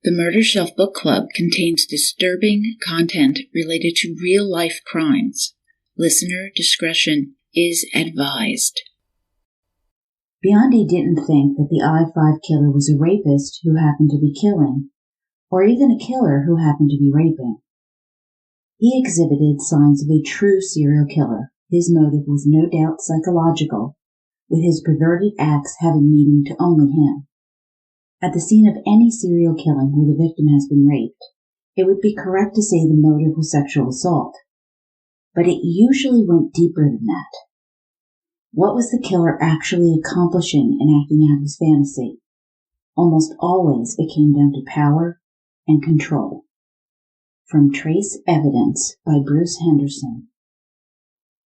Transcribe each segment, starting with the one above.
The Murder Shelf Book Club contains disturbing content related to real-life crimes. Listener discretion is advised. Biondi didn't think that the I-5 killer was a rapist who happened to be killing, or even a killer who happened to be raping. He exhibited signs of a true serial killer. His motive was no doubt psychological, with his perverted acts having meaning to only him. At the scene of any serial killing where the victim has been raped, it would be correct to say the motive was sexual assault. But it usually went deeper than that. What was the killer actually accomplishing in acting out his fantasy? Almost always it came down to power and control. From Trace Evidence by Bruce Henderson.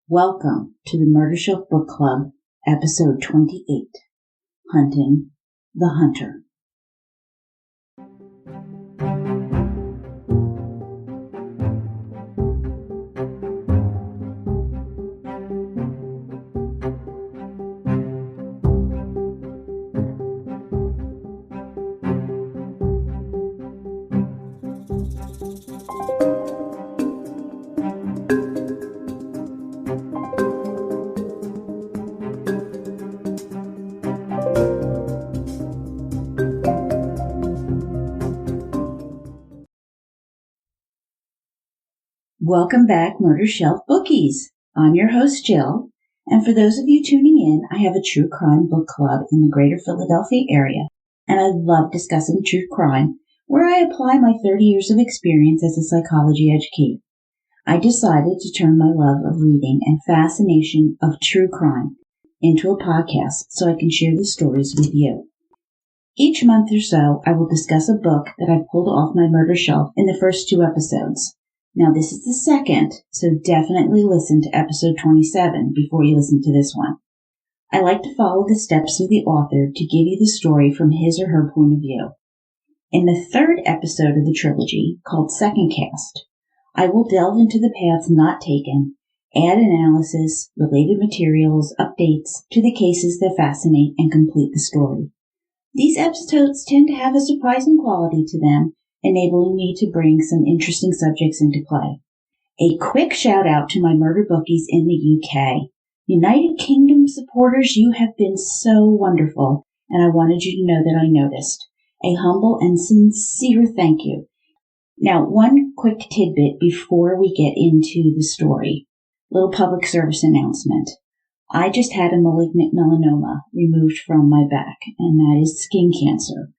Welcome to the Murder Shelf Book Club, Episode 28, Hunting the Hunter. Welcome back, Murder Shelf Bookies. I'm your host, Jill, and for those of you tuning in, I have a true crime book club in the greater Philadelphia area, and I love discussing true crime, where I apply my 30 years of experience as a psychology educator. I decided to turn my love of reading and fascination of true crime into a podcast so I can share the stories with you. Each month or so, I will discuss a book that I pulled off my murder shelf in the first 2 episodes. Now, this is the second, so definitely listen to episode 27 before you listen to this one. I like to follow the steps of the author to give you the story from his or her point of view. In the 3rd episode of the trilogy, called Second Cast, I will delve into the paths not taken, add analysis, related materials, updates to the cases that fascinate and complete the story. These episodes tend to have a surprising quality to them, enabling me to bring some interesting subjects into play. A quick shout out to my murder bookies in the UK. United Kingdom supporters, you have been so wonderful, and I wanted you to know that I noticed. A humble and sincere thank you. Now, one quick tidbit before we get into the story. Little public service announcement. I just had a malignant melanoma removed from my back, and that is skin cancer.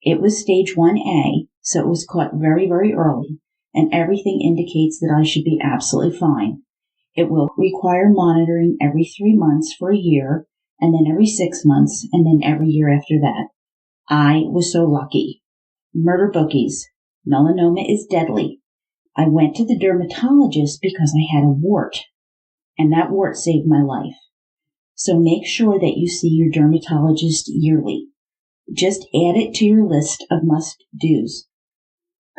It was stage 1A, so it was caught very, very early, and everything indicates that I should be absolutely fine. It will require monitoring every 3 months for a year, and then every 6 months, and then every year after that. I was so lucky. Murder bookies. Melanoma is deadly. I went to the dermatologist because I had a wart, and that wart saved my life. So make sure that you see your dermatologist yearly. Just add it to your list of must-dos.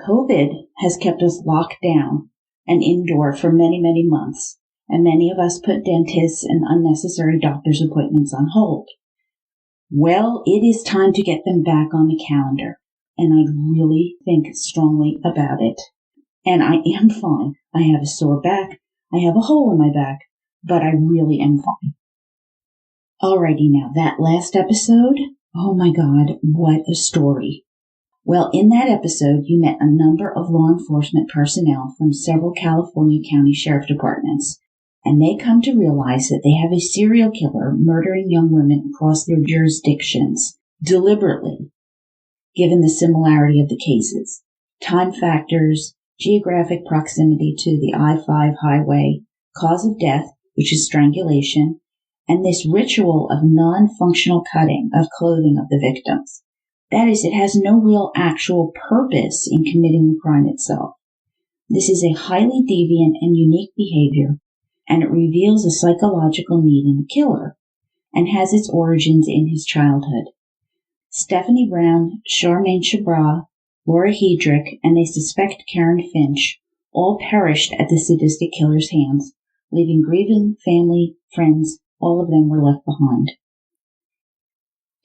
COVID has kept us locked down and indoor for many, many months, and many of us put dentists and unnecessary doctor's appointments on hold. Well, it is time to get them back on the calendar, and I really think strongly about it. And I am fine. I have a sore back. I have a hole in my back, but I really am fine. Alrighty now, that last episode, oh my God, what a story. Well, in that episode, you met a number of law enforcement personnel from several California county sheriff departments, and they come to realize that they have a serial killer murdering young women across their jurisdictions, deliberately, given the similarity of the cases, time factors, geographic proximity to the I-5 highway, cause of death, which is strangulation, and this ritual of non-functional cutting of clothing of the victims. That is, it has no real actual purpose in committing the crime itself. This is a highly deviant and unique behavior, and it reveals a psychological need in the killer, and has its origins in his childhood. Stephanie Brown, Charmaine Chabra, Laura Hedrick, and they suspect Karen Finch all perished at the sadistic killer's hands, leaving grieving family, friends. All of them were left behind.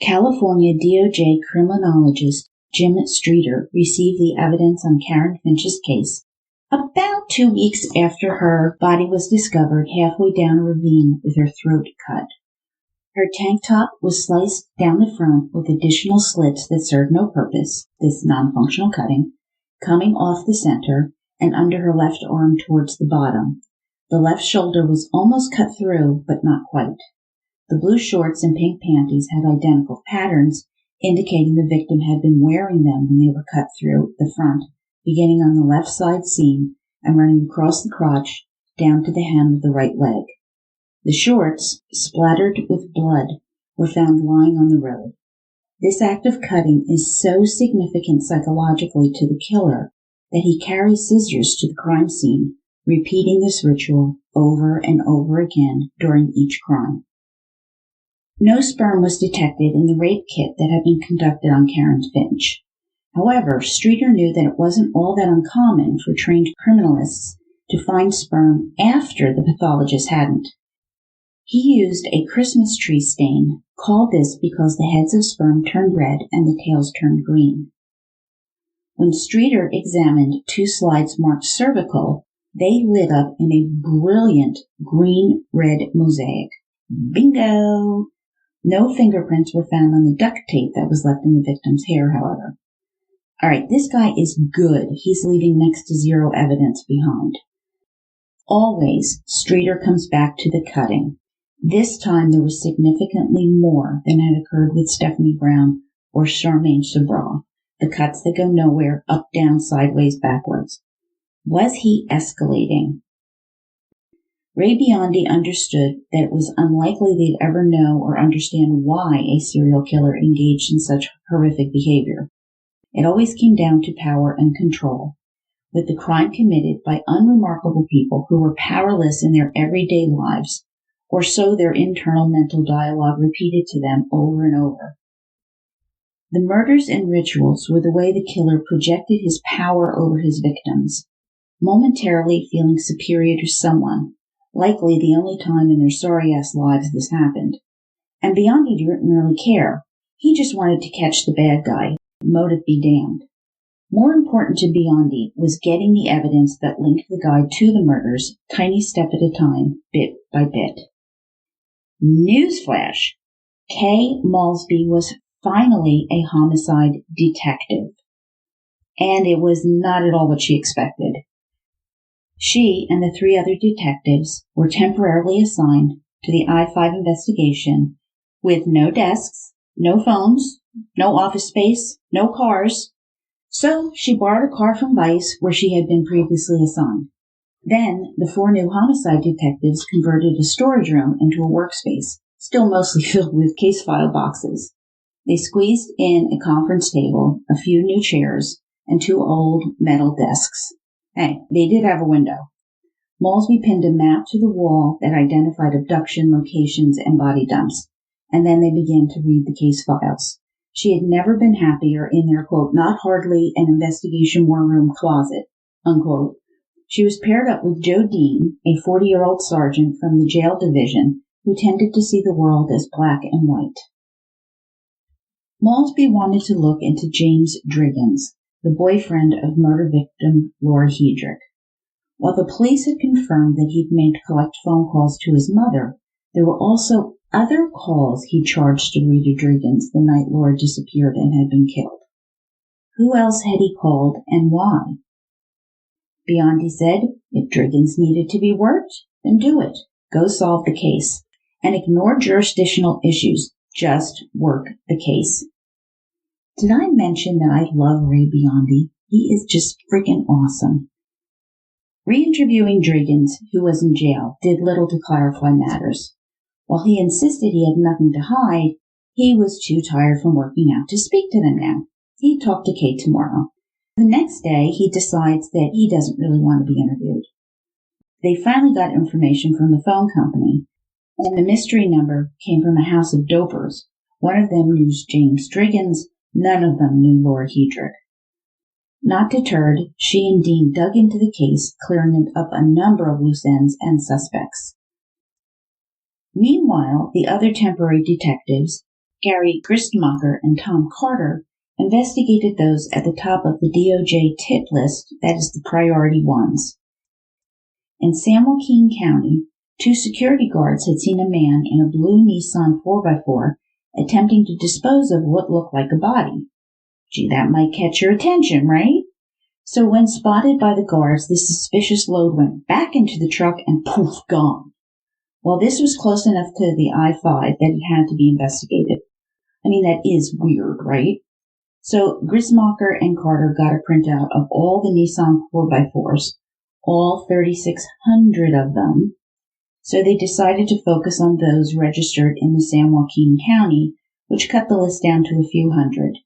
California DOJ criminologist Jim Streeter received the evidence on Karen Finch's case about 2 weeks after her body was discovered halfway down a ravine with her throat cut. Her tank top was sliced down the front with additional slits that served no purpose, this non-functional cutting, coming off the center and under her left arm towards the bottom. The left shoulder was almost cut through, but not quite. The blue shorts and pink panties had identical patterns, indicating the victim had been wearing them when they were cut through the front, beginning on the left side seam and running across the crotch down to the hem of the right leg. The shorts, splattered with blood, were found lying on the road. This act of cutting is so significant psychologically to the killer that he carries scissors to the crime scene, repeating this ritual over and over again during each crime. No sperm was detected in the rape kit that had been conducted on Karen Finch. However, Streeter knew that it wasn't all that uncommon for trained criminalists to find sperm after the pathologist hadn't. He used a Christmas tree stain, called this because the heads of sperm turned red and the tails turned green. When Streeter examined 2 slides marked cervical, they lit up in a brilliant green-red mosaic. Bingo! No fingerprints were found on the duct tape that was left in the victim's hair, however. All right, this guy is good. He's leaving next to 0 evidence behind. Always, Streeter comes back to the cutting. This time there was significantly more than had occurred with Stephanie Brown or Charmaine Sabra, the cuts that go nowhere, up, down, sideways, backwards. Was he escalating? Ray Biondi understood that it was unlikely they'd ever know or understand why a serial killer engaged in such horrific behavior. It always came down to power and control, with the crime committed by unremarkable people who were powerless in their everyday lives, or so their internal mental dialogue repeated to them over and over. The murders and rituals were the way the killer projected his power over his victims, momentarily feeling superior to someone, likely the only time in their sorry-ass lives this happened. And Biondi didn't really care. He just wanted to catch the bad guy, motive be damned. More important to Biondi was getting the evidence that linked the guy to the murders, tiny step at a time, bit by bit. Newsflash! Kay Maulsby was finally a homicide detective. And it was not at all what she expected. She and the 3 other detectives were temporarily assigned to the I-5 investigation with no desks, no phones, no office space, no cars. So she borrowed a car from Vice where she had been previously assigned. Then the 4 new homicide detectives converted a storage room into a workspace, still mostly filled with case file boxes. They squeezed in a conference table, a few new chairs, and 2 old metal desks. Hey, they did have a window. Maulsby pinned a map to the wall that identified abduction locations and body dumps, and then they began to read the case files. She had never been happier in their, quote, not hardly an investigation war room closet, unquote. She was paired up with Joe Dean, a 40-year-old sergeant from the jail division who tended to see the world as black and white. Maulsby wanted to look into James Driggins, the boyfriend of murder victim Laura Hedrick. While the police had confirmed that he'd made collect phone calls to his mother, there were also other calls he charged to Rita Driggins the night Laura disappeared and had been killed. Who else had he called and why? Biondi said, if Driggins needed to be worked, then do it. Go solve the case. And ignore jurisdictional issues. Just work the case. Did I mention that I love Ray Biondi? He is just freaking awesome. Re-interviewing Driggins, who was in jail, did little to clarify matters. While he insisted he had nothing to hide, he was too tired from working out to speak to them now. He'd talk to Kate tomorrow. The next day, he decides that he doesn't really want to be interviewed. They finally got information from the phone company, and the mystery number came from a house of dopers. One of them knew James Driggins, none of them knew Laura Hedrick. Not deterred, she and Dean dug into the case, clearing up a number of loose ends and suspects. Meanwhile, the other temporary detectives, Gary Gristmacher and Tom Carter, investigated those at the top of the DOJ tip list, that is the priority ones. In San Joaquin County, 2 security guards had seen a man in a blue Nissan 4x4 attempting to dispose of what looked like a body. Gee, that might catch your attention, right? So when spotted by the guards, this suspicious load went back into the truck and poof, gone. Well, this was close enough to the I-5 that it had to be investigated. I mean, that is weird, right? So Grismacher and Carter got a printout of all the Nissan 4x4s, all 3,600 of them. So they decided to focus on those registered in the San Joaquin County, which cut the list down to a few hundred.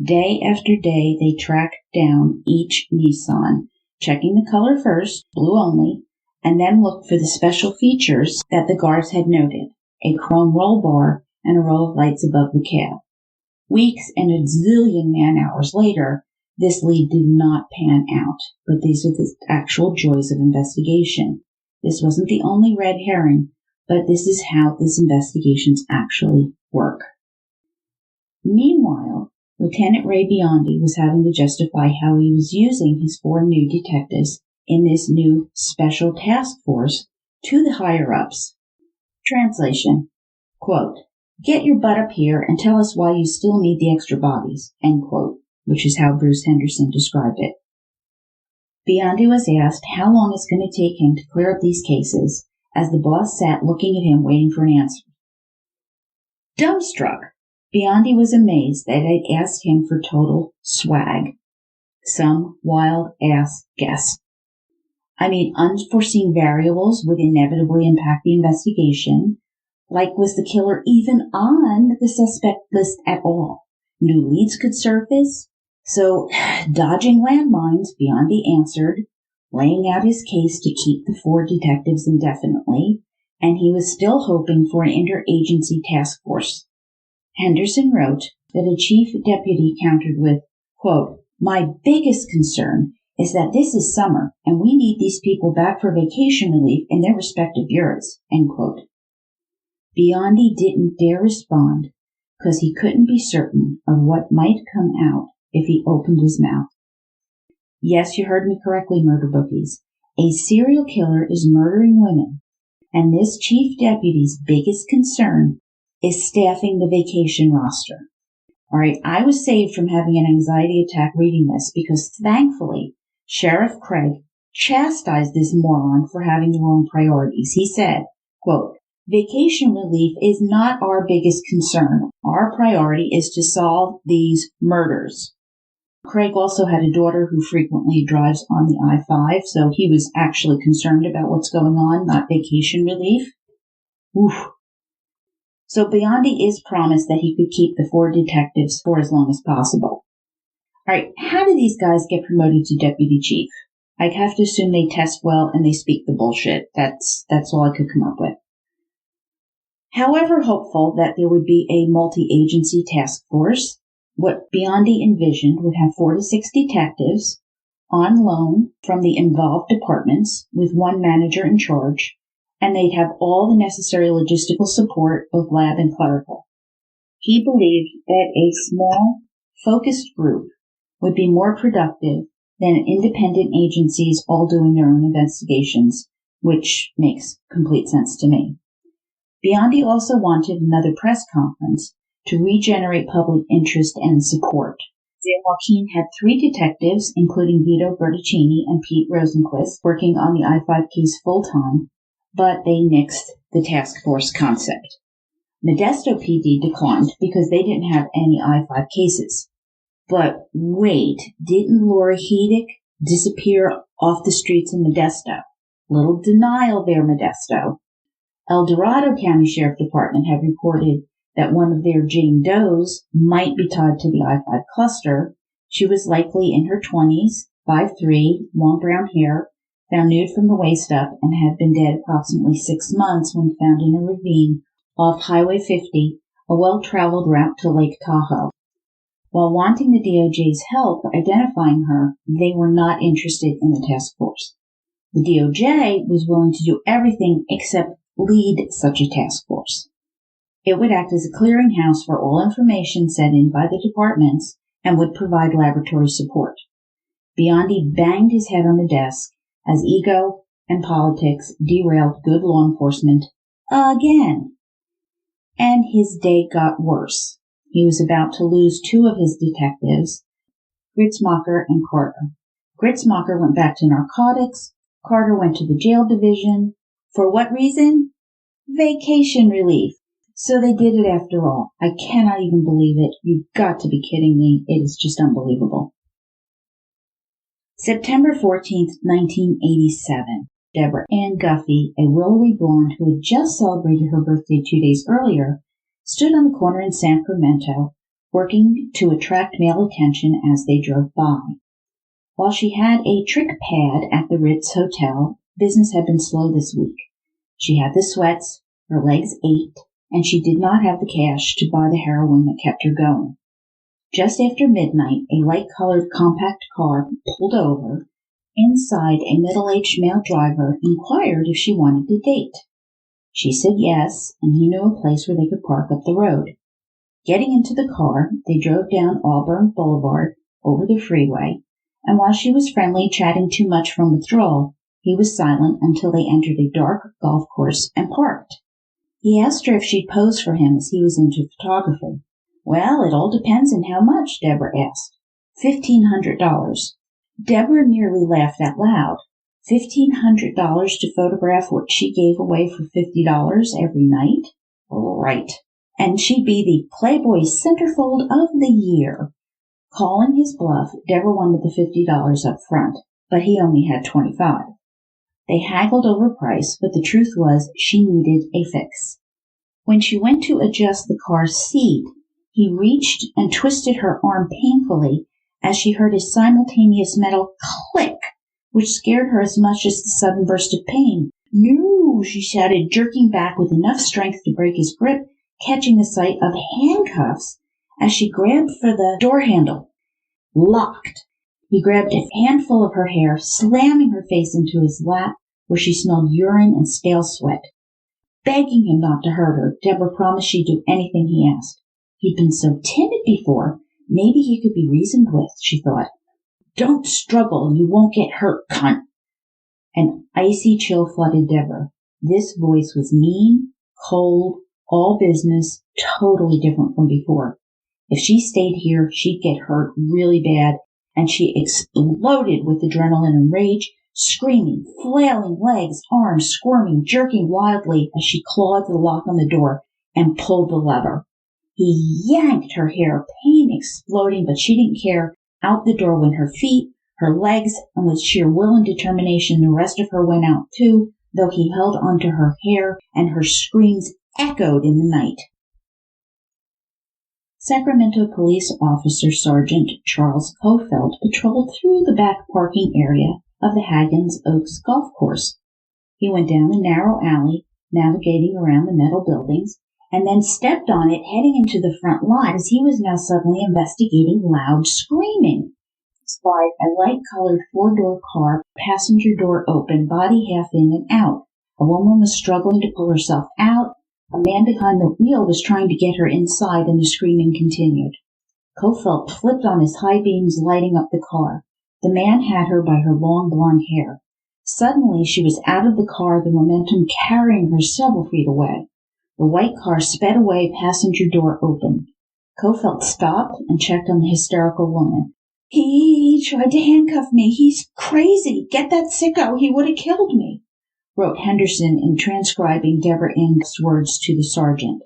Day after day, they tracked down each Nissan, checking the color first, blue only, and then looked for the special features that the guards had noted, a chrome roll bar and a row of lights above the cab. Weeks and a zillion man-hours later, this lead did not pan out, but these are the actual joys of investigation. This wasn't the only red herring, but this is how these investigations actually work. Meanwhile, Lt Ray Biondi was having to justify how he was using his 4 new detectives in this new special task force to the higher-ups. Translation, quote, "Get your butt up here and tell us why you still need the extra bodies," end quote, which is how Bruce Henderson described it. Biondi was asked how long it's going to take him to clear up these cases as the boss sat looking at him waiting for an answer. Dumbstruck, Biondi was amazed that I'd asked him for total swag. Some wild-ass guess. I mean, unforeseen variables would inevitably impact the investigation. Like, was the killer even on the suspect list at all? New leads could surface. So, dodging landmines, Biondi answered, laying out his case to keep the 4 detectives indefinitely, and he was still hoping for an interagency task force. Henderson wrote that a chief deputy countered with, quote, "My biggest concern is that this is summer, and we need these people back for vacation relief in their respective bureaus," end quote. Biondi didn't dare respond because he couldn't be certain of what might come out if he opened his mouth. Yes, you heard me correctly, murder bookies. A serial killer is murdering women, and this chief deputy's biggest concern is staffing the vacation roster. All right, I was saved from having an anxiety attack reading this because, thankfully, Sheriff Craig chastised this moron for having the wrong priorities. He said, quote, "Vacation relief is not our biggest concern. Our priority is to solve these murders." Craig also had a daughter who frequently drives on the I-5, so he was actually concerned about what's going on, not vacation relief. Oof. So Biondi is promised that he could keep the 4 detectives for as long as possible. All right, how do these guys get promoted to deputy chief? I'd have to assume they test well and they speak the bullshit. That's all I could come up with. However hopeful that there would be a multi-agency task force, what Biondi envisioned would have 4 to 6 detectives on loan from the involved departments with 1 manager in charge, and they'd have all the necessary logistical support, both lab and clerical. He believed that a small, focused group would be more productive than independent agencies all doing their own investigations, which makes complete sense to me. Biondi also wanted another press conference to regenerate public interest and support. San Joaquin had 3 detectives, including Vito Bertocchini and Pete Rosenquist, working on the I-5 case full-time, but they nixed the task force concept. Modesto PD declined because they didn't have any I-5 cases. But wait, didn't Laura Hedick disappear off the streets in Modesto? Little denial there, Modesto. El Dorado County Sheriff Department had reported that one of their Jane Does might be tied to the I-5 cluster. She was likely in her 20s, 5'3", long brown hair, found nude from the waist up, and had been dead approximately 6 months when found in a ravine off Highway 50, a well-traveled route to Lake Tahoe. While wanting the DOJ's help identifying her, they were not interested in the task force. The DOJ was willing to do everything except lead such a task force. It would act as a clearinghouse for all information sent in by the departments and would provide laboratory support. Biondi banged his head on the desk as ego and politics derailed good law enforcement again. And his day got worse. He was about to lose two of his detectives, Gritzmacher and Carter. Gritzmacher went back to narcotics. Carter went to the jail division. For what reason? Vacation relief. So they did it after all. I cannot even believe it. You've got to be kidding me. It is just unbelievable. September 14th, 1987. Deborah Ann Guffey, a willowy blonde who had just celebrated her birthday 2 days earlier, stood on the corner in Sacramento, working to attract male attention as they drove by. While she had a trick pad at the Ritz Hotel, business had been slow this week. She had the sweats, her legs ached, and she did not have the cash to buy the heroin that kept her going. Just after midnight, a light-colored compact car pulled over. Inside, a middle-aged male driver inquired if she wanted to date. She said yes, and he knew a place where they could park up the road. Getting into the car, they drove down Auburn Boulevard over the freeway, and while she was friendly, chatting too much from withdrawal, he was silent until they entered a dark golf course and parked. He asked her if she'd pose for him as he was into photography. Well, it all depends on how much, Deborah asked. $1,500. Deborah nearly laughed out loud. $1,500 to photograph what she gave away for $50 every night? Right. And she'd be the Playboy centerfold of the year. Calling his bluff, Deborah wanted the $50 up front, but he only had $25. They haggled over price, but the truth was she needed a fix. When she went to adjust the car's seat, he reached and twisted her arm painfully as she heard a simultaneous metal click, which scared her as much as the sudden burst of pain. No, she shouted, jerking back with enough strength to break his grip, catching the sight of handcuffs as she grabbed for the door handle. Locked. He grabbed a handful of her hair, slamming her face into his lap, where she smelled urine and stale sweat. Begging him not to hurt her, Deborah promised she'd do anything he asked. He'd been so timid before, maybe he could be reasoned with, she thought. Don't struggle, you won't get hurt, cunt. An icy chill flooded Deborah. This voice was mean, cold, all business, totally different from before. If she stayed here, she'd get hurt really bad, and she exploded with adrenaline and rage, screaming, flailing legs, arms, squirming, jerking wildly as she clawed the lock on the door and pulled the lever. He yanked her hair, pain exploding, but she didn't care. Out the door went her feet, her legs, and with sheer will and determination the rest of her went out too, though he held onto her hair and her screams echoed in the night. Sacramento Police Officer Sergeant Charles Kofeld patrolled through the back parking area of the Haggins Oaks Golf Course. He went down the narrow alley, navigating around the metal buildings, and then stepped on it, heading into the front lot as he was now suddenly investigating loud screaming. He spied a light-colored four-door car, passenger door open, body half in and out. A woman was struggling to pull herself out. A man behind the wheel was trying to get her inside, and the screaming continued. Kofeld flipped on his high beams, lighting up the car. The man had her by her long blonde hair. Suddenly, she was out of the car, the momentum carrying her several feet away. The white car sped away, passenger door open. Kofeld stopped and checked on the hysterical woman. He tried to handcuff me. He's crazy. Get that sicko. He would have killed me, wrote Henderson in transcribing Deborah Ann's words to the sergeant.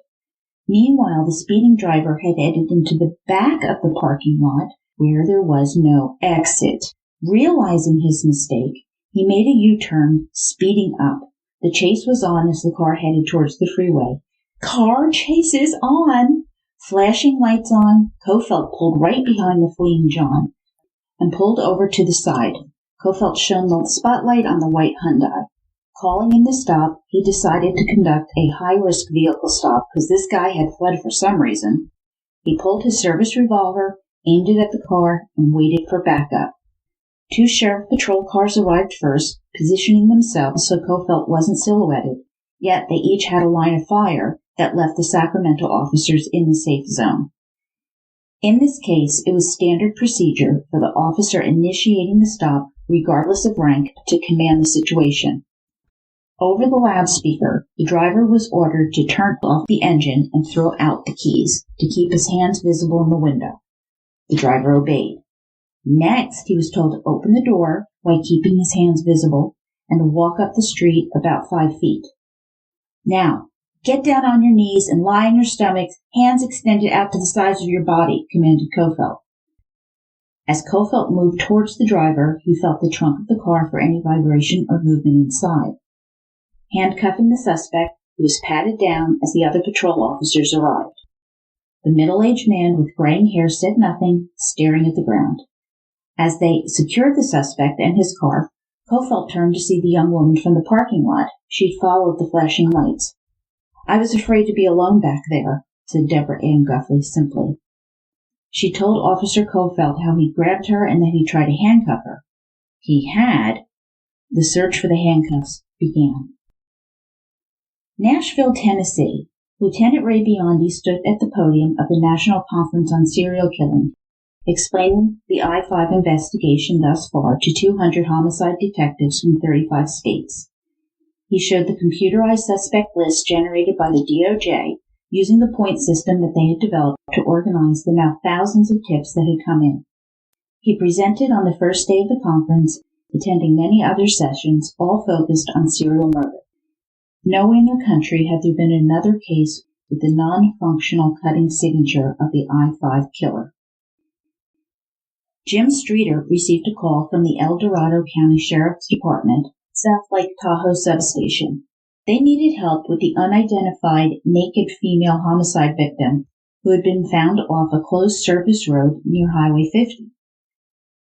Meanwhile, the speeding driver had headed into the back of the parking lot where there was no exit. Realizing his mistake, he made a U-turn, speeding up. The chase was on as the car headed towards the freeway. Car chase is on! Flashing lights on, Kofeld pulled right behind the fleeing John and pulled over to the side. Kofeld shone the spotlight on the white Hyundai. Calling in the stop, he decided to conduct a high-risk vehicle stop because this guy had fled for some reason. He pulled his service revolver, aimed it at the car, and waited for backup. 2 sheriff patrol cars arrived first, positioning themselves so Kofeld wasn't silhouetted, yet they each had a line of fire that left the Sacramento officers in the safe zone. In this case, it was standard procedure for the officer initiating the stop, regardless of rank, to command the situation. Over the loudspeaker, the driver was ordered to turn off the engine and throw out the keys to keep his hands visible in the window. The driver obeyed. Next, he was told to open the door while keeping his hands visible and to walk up the street about 5 feet. Now, get down on your knees and lie on your stomach, hands extended out to the sides of your body, commanded Kofelt. As Kofelt moved towards the driver, he felt the trunk of the car for any vibration or movement inside. Handcuffing the suspect, he was patted down as the other patrol officers arrived. The middle-aged man with graying hair said nothing, staring at the ground. As they secured the suspect and his car, Kofelt turned to see the young woman from the parking lot. She'd followed the flashing lights. "I was afraid to be alone back there," said Deborah Ann Guffey simply. She told Officer Kofelt how he grabbed her and that he tried to handcuff her. He had. The search for the handcuffs began. Nashville, Tennessee. Lt Ray Biondi stood at the podium of the National Conference on Serial Killing, explaining the I-5 investigation thus far to 200 homicide detectives from 35 states. He showed the computerized suspect list generated by the DOJ using the point system that they had developed to organize the now thousands of tips that had come in. He presented on the first day of the conference, attending many other sessions, all focused on serial murder. Nowhere in their country had there been another case with the non-functional cutting signature of the I-5 killer. Jim Streeter received a call from the El Dorado County Sheriff's Department, South Lake Tahoe substation. They needed help with the unidentified naked female homicide victim who had been found off a closed service road near Highway 50.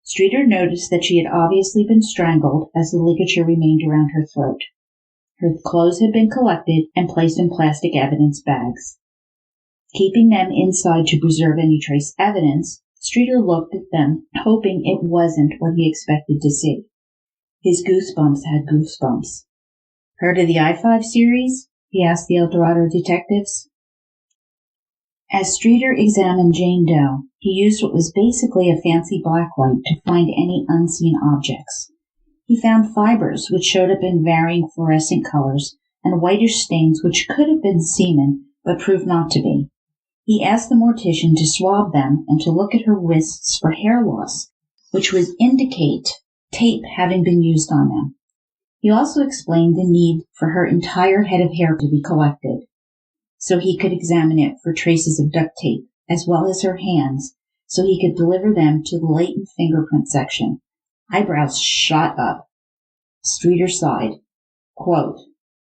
Streeter noticed that she had obviously been strangled as the ligature remained around her throat. Her clothes had been collected and placed in plastic evidence bags. Keeping them inside to preserve any trace evidence, Streeter looked at them, hoping it wasn't what he expected to see. His goosebumps had goosebumps. "Heard of the I-5 series?" he asked the El Dorado detectives. As Streeter examined Jane Doe, he used what was basically a fancy blacklight to find any unseen objects. He found fibers which showed up in varying fluorescent colors and whitish stains which could have been semen but proved not to be. He asked the mortician to swab them and to look at her wrists for hair loss, which would indicate tape having been used on them. He also explained the need for her entire head of hair to be collected, so he could examine it for traces of duct tape, as well as her hands, so he could deliver them to the latent fingerprint section. Eyebrows shot up. Streeter sighed. Quote,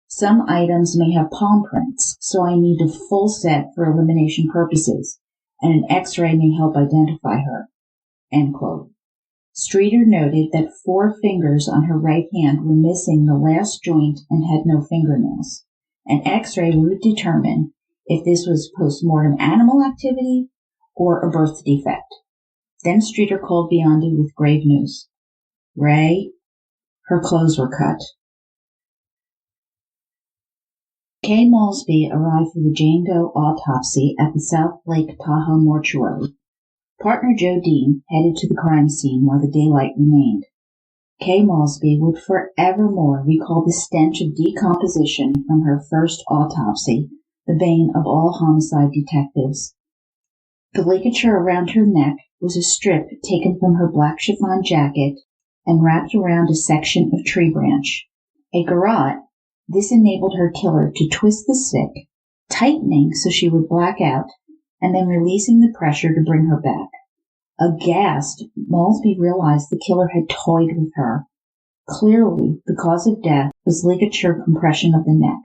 "Some items may have palm prints, so I need a full set for elimination purposes, and an X-ray may help identify her." End quote. Streeter noted that 4 fingers on her right hand were missing the last joint and had no fingernails. An X-ray would determine if this was post-mortem animal activity or a birth defect. Then Streeter called Biondi with grave news. "Ray, her clothes were cut." Kay Maulsby arrived for the Jane Doe autopsy at the South Lake Tahoe mortuary. Partner Joe Dean headed to the crime scene while the daylight remained. Kay Maulsby would forevermore recall the stench of decomposition from her first autopsy, the bane of all homicide detectives. The ligature around her neck was a strip taken from her black chiffon jacket and wrapped around a section of tree branch. A garrote, this enabled her killer to twist the stick, tightening so she would black out, and then releasing the pressure to bring her back. Aghast, Maulsby realized the killer had toyed with her. Clearly, the cause of death was ligature compression of the neck.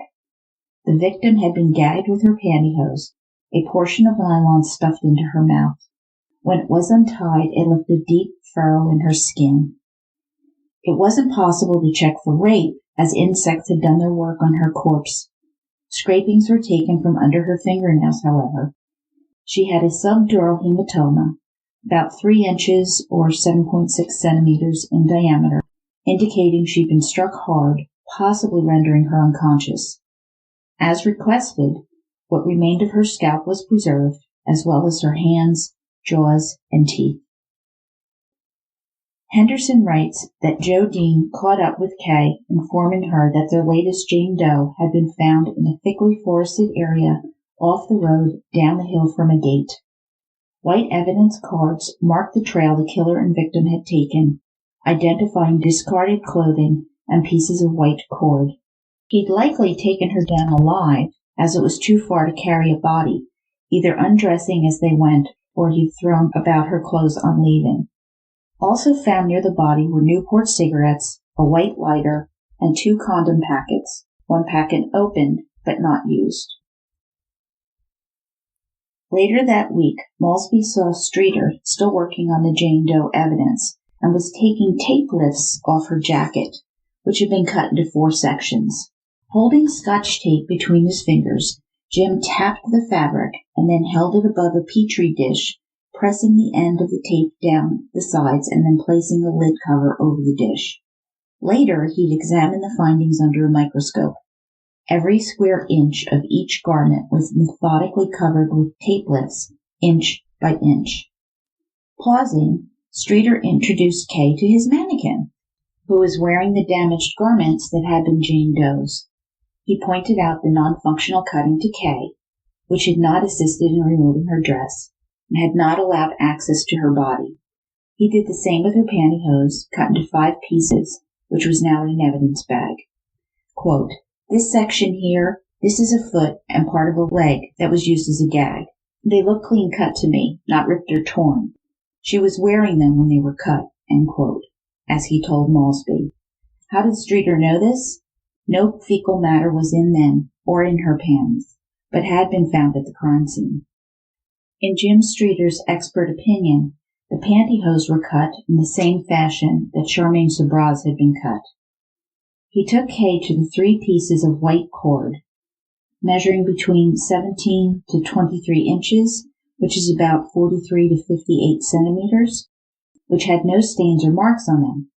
The victim had been gagged with her pantyhose, a portion of nylon stuffed into her mouth. When it was untied, it left a deep furrow in her skin. It wasn't possible to check for rape, as insects had done their work on her corpse. Scrapings were taken from under her fingernails, however. She had a subdural hematoma, about 3 inches or 7.6 centimeters in diameter, indicating she'd been struck hard, possibly rendering her unconscious. As requested, what remained of her scalp was preserved, as well as her hands, jaws, and teeth. Henderson writes that Joe Dean caught up with Kay, informing her that their latest Jane Doe had been found in a thickly forested area off the road down the hill from a gate. White evidence cards marked the trail the killer and victim had taken, identifying discarded clothing and pieces of white cord. He'd likely taken her down alive, as it was too far to carry a body, either undressing as they went or he'd thrown about her clothes on leaving. Also found near the body were Newport cigarettes, a white lighter, and 2 condom packets, one packet opened but not used. Later that week, Maulsby saw Streeter still working on the Jane Doe evidence and was taking tape lifts off her jacket, which had been cut into 4 sections. Holding Scotch tape between his fingers, Jim tapped the fabric and then held it above a petri dish, pressing the end of the tape down the sides and then placing a lid cover over the dish. Later, he'd examine the findings under a microscope. Every square inch of each garment was methodically covered with tape lifts, inch by inch. Pausing, Streeter introduced Kay to his mannequin, who was wearing the damaged garments that had been Jane Doe's. He pointed out the non-functional cutting to Kay, which had not assisted in removing her dress, and had not allowed access to her body. He did the same with her pantyhose, cut into 5 pieces, which was now in an evidence bag. Quote, "This section here, this is a foot and part of a leg that was used as a gag. They look clean cut to me, not ripped or torn. She was wearing them when they were cut," end quote, as he told Maulsby. How did Streeter know this? No fecal matter was in them or in her panties, but had been found at the crime scene. In Jim Streeter's expert opinion, the pantyhose were cut in the same fashion that Charmaine Sobras had been cut. He took Kay to the 3 pieces of white cord, measuring between 17 to 23 inches, which is about 43 to 58 centimeters, which had no stains or marks on them.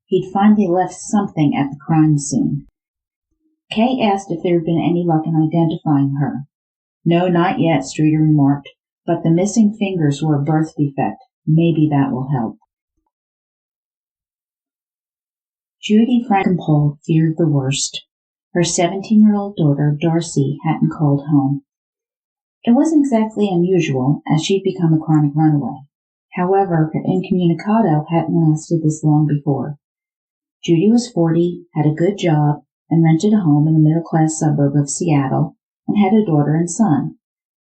He'd finally left something at the crime scene. Kay asked if there had been any luck in identifying her. "No, not yet," Streeter remarked, "but the missing fingers were a birth defect. Maybe that will help." Judy Frankenpole feared the worst. Her 17-year-old daughter, Darcy, hadn't called home. It wasn't exactly unusual, as she'd become a chronic runaway. However, her incommunicado hadn't lasted this long before. Judy was 40, had a good job, and rented a home in a middle-class suburb of Seattle, and had a daughter and son.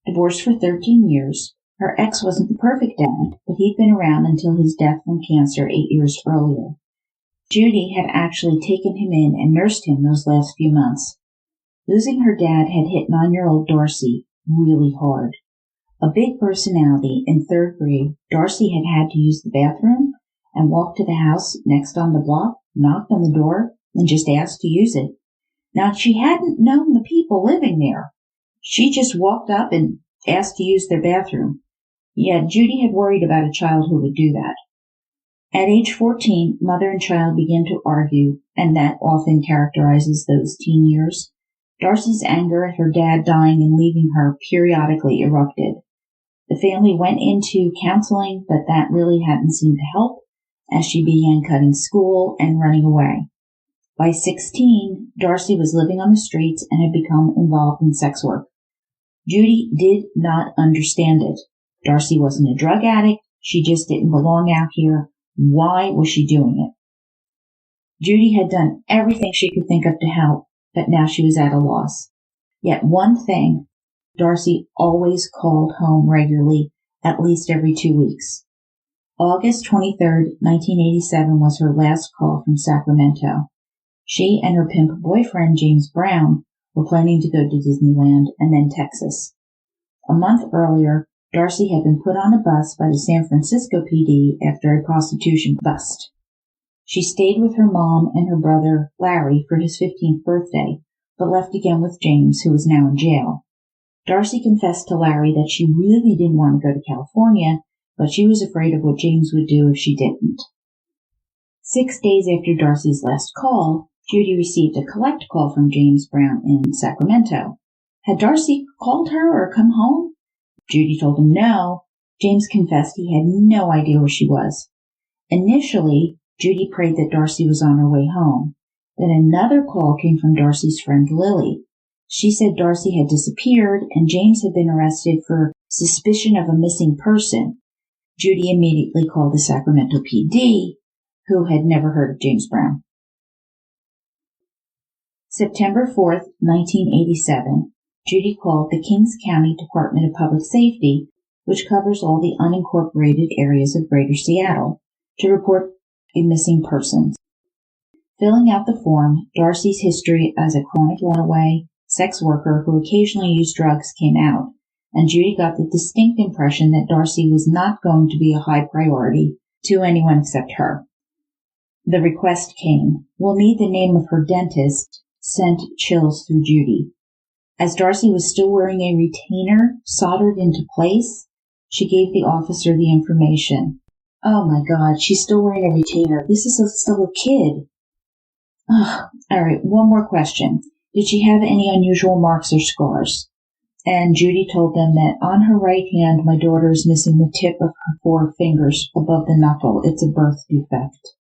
Divorced for 13 years, her ex wasn't the perfect dad, but he'd been around until his death from cancer 8 years earlier. Judy had actually taken him in and nursed him those last few months. Losing her dad had hit 9-year-old Darcy really hard. A big personality, in 3rd grade, Darcy had to use the bathroom and walk to the house next on the block, knocked on the door, and just asked to use it. Now, she hadn't known the people living there. She just walked up and asked to use their bathroom. Yet Judy had worried about a child who would do that. At age 14, mother and child began to argue, and that often characterizes those teen years. Darcy's anger at her dad dying and leaving her periodically erupted. The family went into counseling, but that really hadn't seemed to help, as she began cutting school and running away. By 16, Darcy was living on the streets and had become involved in sex work. Judy did not understand it. Darcy wasn't a drug addict. She just didn't belong out here. Why was she doing it? Judy had done everything she could think of to help, but now she was at a loss. Yet one thing, Darcy always called home regularly, at least every 2 weeks. August 23, 1987 was her last call from Sacramento. She and her pimp boyfriend, James Brown, were planning to go to Disneyland and then Texas. A month earlier, Darcy had been put on a bus by the San Francisco PD after a prostitution bust. She stayed with her mom and her brother, Larry, for his 15th birthday, but left again with James, who was now in jail. Darcy confessed to Larry that she really didn't want to go to California, but she was afraid of what James would do if she didn't. 6 days after Darcy's last call, Judy received a collect call from James Brown in Sacramento. Had Darcy called her or come home? Judy told him no, James confessed he had no idea where she was. Initially, Judy prayed that Darcy was on her way home. Then another call came from Darcy's friend Lily. She said Darcy had disappeared and James had been arrested for suspicion of a missing person. Judy immediately called the Sacramento PD, who had never heard of James Brown. September 4th, 1987, Judy called the Kings County Department of Public Safety, which covers all the unincorporated areas of Greater Seattle, to report a missing person. Filling out the form, Darcy's history as a chronic runaway sex worker who occasionally used drugs came out, and Judy got the distinct impression that Darcy was not going to be a high priority to anyone except her. The request came. "We'll need the name of her dentist," sent chills through Judy. As Darcy was still wearing a retainer soldered into place, she gave the officer the information. "Oh my God, she's still wearing a retainer. This is still a kid." All right, one more question. Did she have any unusual marks or scars? And Judy told them that on her right hand, my daughter is missing the tip of her 4 fingers above the knuckle. It's a birth defect.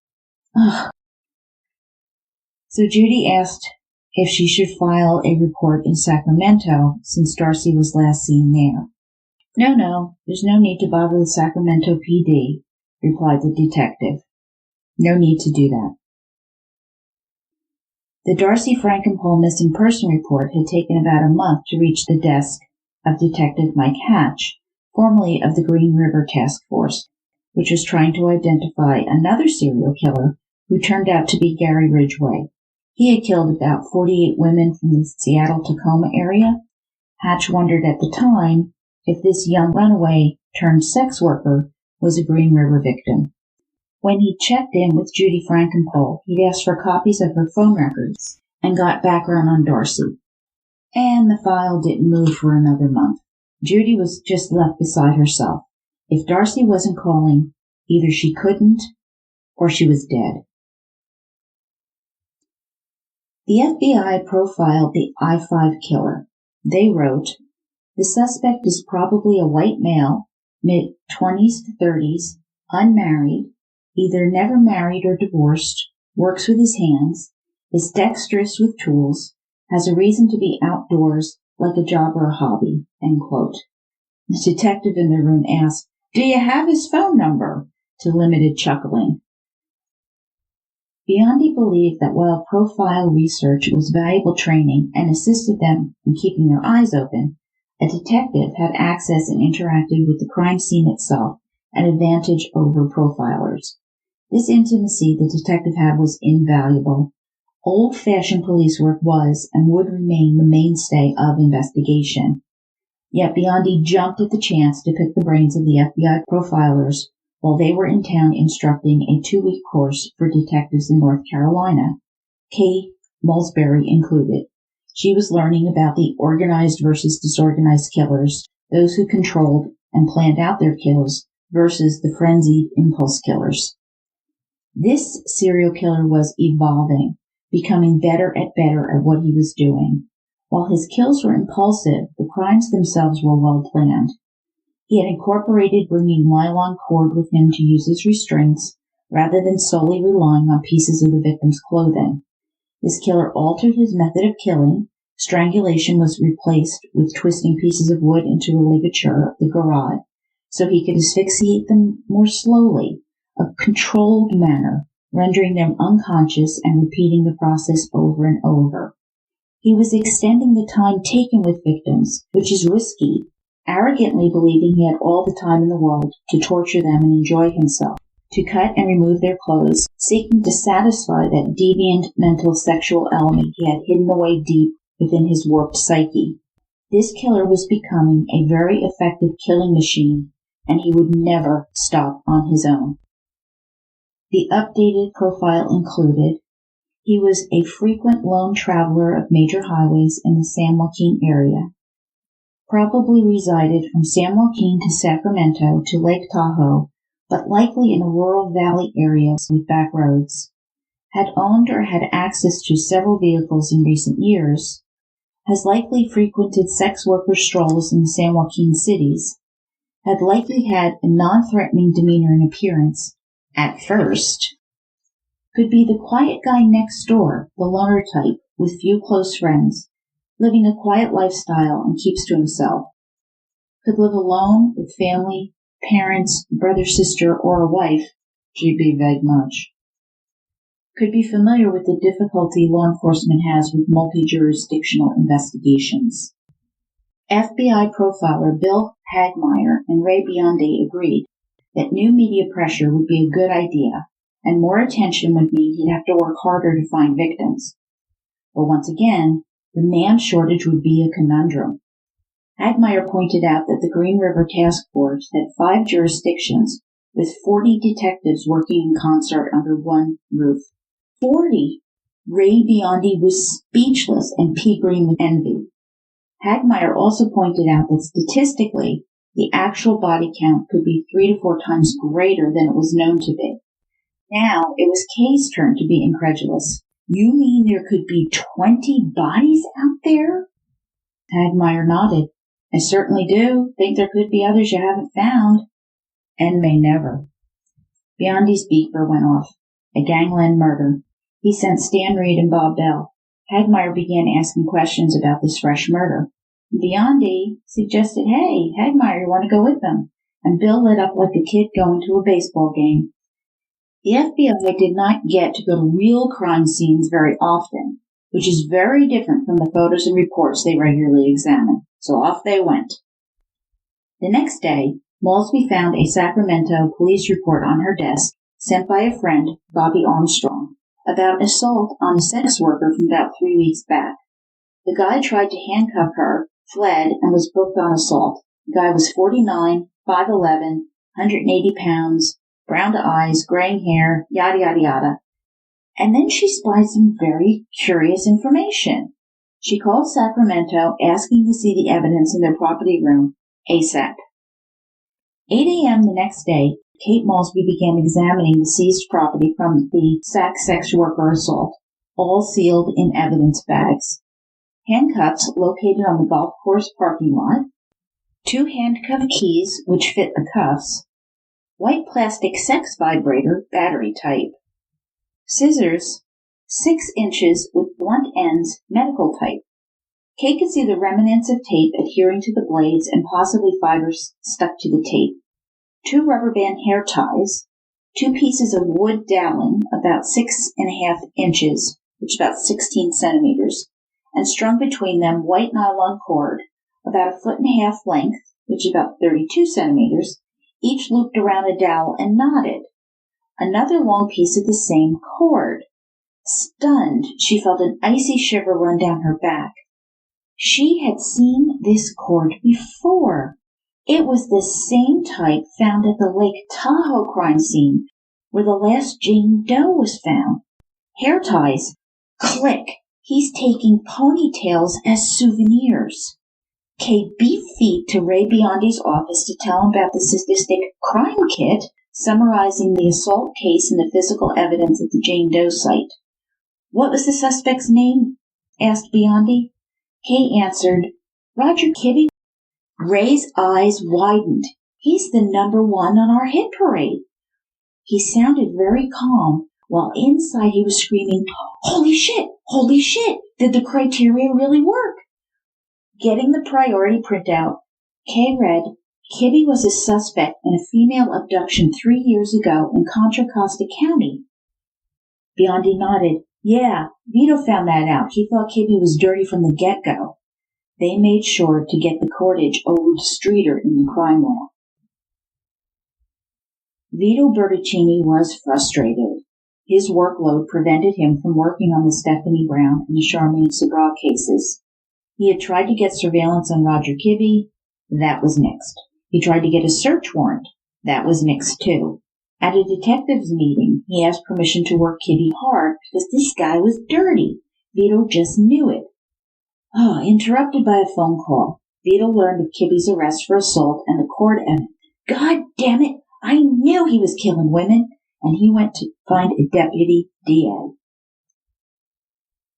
So Judy asked if she should file a report in Sacramento since Darcy was last seen there. No, there's no need to bother the Sacramento PD, replied the detective. No need to do that. The Darcy Frankenpole missing person report had taken about a month to reach the desk of Detective Mike Hatch, formerly of the Green River Task Force, which was trying to identify another serial killer who turned out to be Gary Ridgway. He had killed about 48 women from the Seattle-Tacoma area. Hatch wondered at the time if this young runaway turned sex worker was a Green River victim. When he checked in with Judy Frankenpole, he'd asked for copies of her phone records and got background on Darcy. And the file didn't move for another month. Judy was just left beside herself. If Darcy wasn't calling, either she couldn't or she was dead. The FBI profiled the I-5 killer. They wrote, "The suspect is probably a white male, mid-20s to 30s, unmarried, either never married or divorced, works with his hands, is dexterous with tools, has a reason to be outdoors like a job or a hobby," end quote. The detective in the room asked, "Do you have his phone number?" to limited chuckling. Biondi believed that while profile research was valuable training and assisted them in keeping their eyes open, a detective had access and interacted with the crime scene itself, an advantage over profilers. This intimacy the detective had was invaluable. Old-fashioned police work was and would remain the mainstay of investigation. Yet Biondi jumped at the chance to pick the brains of the FBI profilers while they were in town instructing a 2-week course for detectives in North Carolina, Kay Maulsby included. She was learning about the organized versus disorganized killers, those who controlled and planned out their kills versus the frenzied impulse killers. This serial killer was evolving, becoming better at what he was doing. While his kills were impulsive, the crimes themselves were well planned. He had incorporated bringing nylon cord with him to use as restraints, rather than solely relying on pieces of the victim's clothing. This killer altered his method of killing. Strangulation was replaced with twisting pieces of wood into a ligature of the garrote, so he could asphyxiate them more slowly, a controlled manner, rendering them unconscious and repeating the process over and over. He was extending the time taken with victims, which is risky, arrogantly believing he had all the time in the world to torture them and enjoy himself, to cut and remove their clothes, seeking to satisfy that deviant mental sexual element he had hidden away deep within his warped psyche. This killer was becoming a very effective killing machine, and he would never stop on his own. The updated profile included: he was a frequent lone traveler of major highways in the San Joaquin area, probably resided from San Joaquin to Sacramento to Lake Tahoe, but likely in a rural valley area with back roads, had owned or had access to several vehicles in recent years, has likely frequented sex worker strolls in the San Joaquin cities, had likely had a non-threatening demeanor and appearance at first. Could be the quiet guy next door, the loner type, with few close friends, living a quiet lifestyle and keeps to himself. Could live alone with family, parents, brother, sister, or a wife, GB vague much. Could be familiar with the difficulty law enforcement has with multi-jurisdictional investigations. FBI profiler Bill Hagmeyer and Ray Biondi agreed that new media pressure would be a good idea, and more attention would mean he'd have to work harder to find victims. But once again, the man shortage would be a conundrum. Hagmeyer pointed out that the Green River Task Force had 5 jurisdictions with 40 detectives working in concert under one roof. 40! Ray Biondi was speechless and pea-green with envy. Hagmeyer also pointed out that statistically, the actual body count could be 3 to 4 times greater than it was known to be. Now it was Kay's turn to be incredulous. You mean there could be 20 bodies out there? Hagmeyer nodded. I certainly do think there could be others you haven't found, and may never. Biondi's beeper went off. A gangland murder. He sent Stan Reed and Bob Bell. Hagmeyer began asking questions about this fresh murder. Biondi suggested, hey, Hagmeyer, you want to go with them? And Bill lit up like a kid going to a baseball game. The FBI did not get to go to real crime scenes very often, which is very different from the photos and reports they regularly examine. So off they went. The next day, Maulsby found a Sacramento police report on her desk sent by a friend, Bobby Armstrong, about assault on a sex worker from about 3 weeks back. The guy tried to handcuff her, fled, and was booked on assault. The guy was 49, 5'11", 180 pounds, brown eyes, graying hair, yada, yada, yada. And then she spied some very curious information. She called Sacramento, asking to see the evidence in their property room, ASAP. 8 a.m. the next day, Kate Maulsby began examining the seized property from the Sac sex worker assault, all sealed in evidence bags. Handcuffs located on the golf course parking lot, 2 handcuff keys which fit the cuffs, white plastic sex vibrator, battery type, scissors, 6 inches with blunt ends, medical type. Kate could see the remnants of tape adhering to the blades and possibly fibers stuck to the tape. 2 rubber band hair ties, 2 pieces of wood dowling about 6.5 inches, which is about 16 centimeters, and strung between them white nylon cord, about 1.5 feet length, which is about 32 centimeters, each looped around a dowel and knotted. Another long piece of the same cord. Stunned, she felt an icy shiver run down her back. She had seen this cord before. It was the same type found at the Lake Tahoe crime scene, where the last Jane Doe was found. Hair ties. Click. He's taking ponytails as souvenirs. Kate beat feet to Ray Biondi's office to tell him about the sadistic crime kit, summarizing the assault case and the physical evidence at the Jane Doe site. What was the suspect's name? Asked Biondi. Kate answered, Roger Kibbe. Ray's eyes widened. He's the number 1 on our hit parade. He sounded very calm, while inside he was screaming, Holy shit! Holy shit! Did the criteria really work? Getting the priority printout, Kay read, Kibbe was a suspect in a female abduction 3 years ago in Contra Costa County. Biondi nodded. Yeah, Vito found that out. He thought Kibbe was dirty from the get-go. They made sure to get the cordage over to Streeter in the crime lab. Vito Bertocchini was frustrated. His workload prevented him from working on the Stephanie Brown and the Charmaine Sabra cases. He had tried to get surveillance on Roger Kibbe. That was nixed. He tried to get a search warrant. That was nixed too. At a detectives meeting, he asked permission to work Kibbe hard because this guy was dirty. Vito just knew it. Interrupted by a phone call. Vito learned of Kibbe's arrest for assault and the court evidence. God damn it! I knew he was killing women! And he went to find a deputy DA.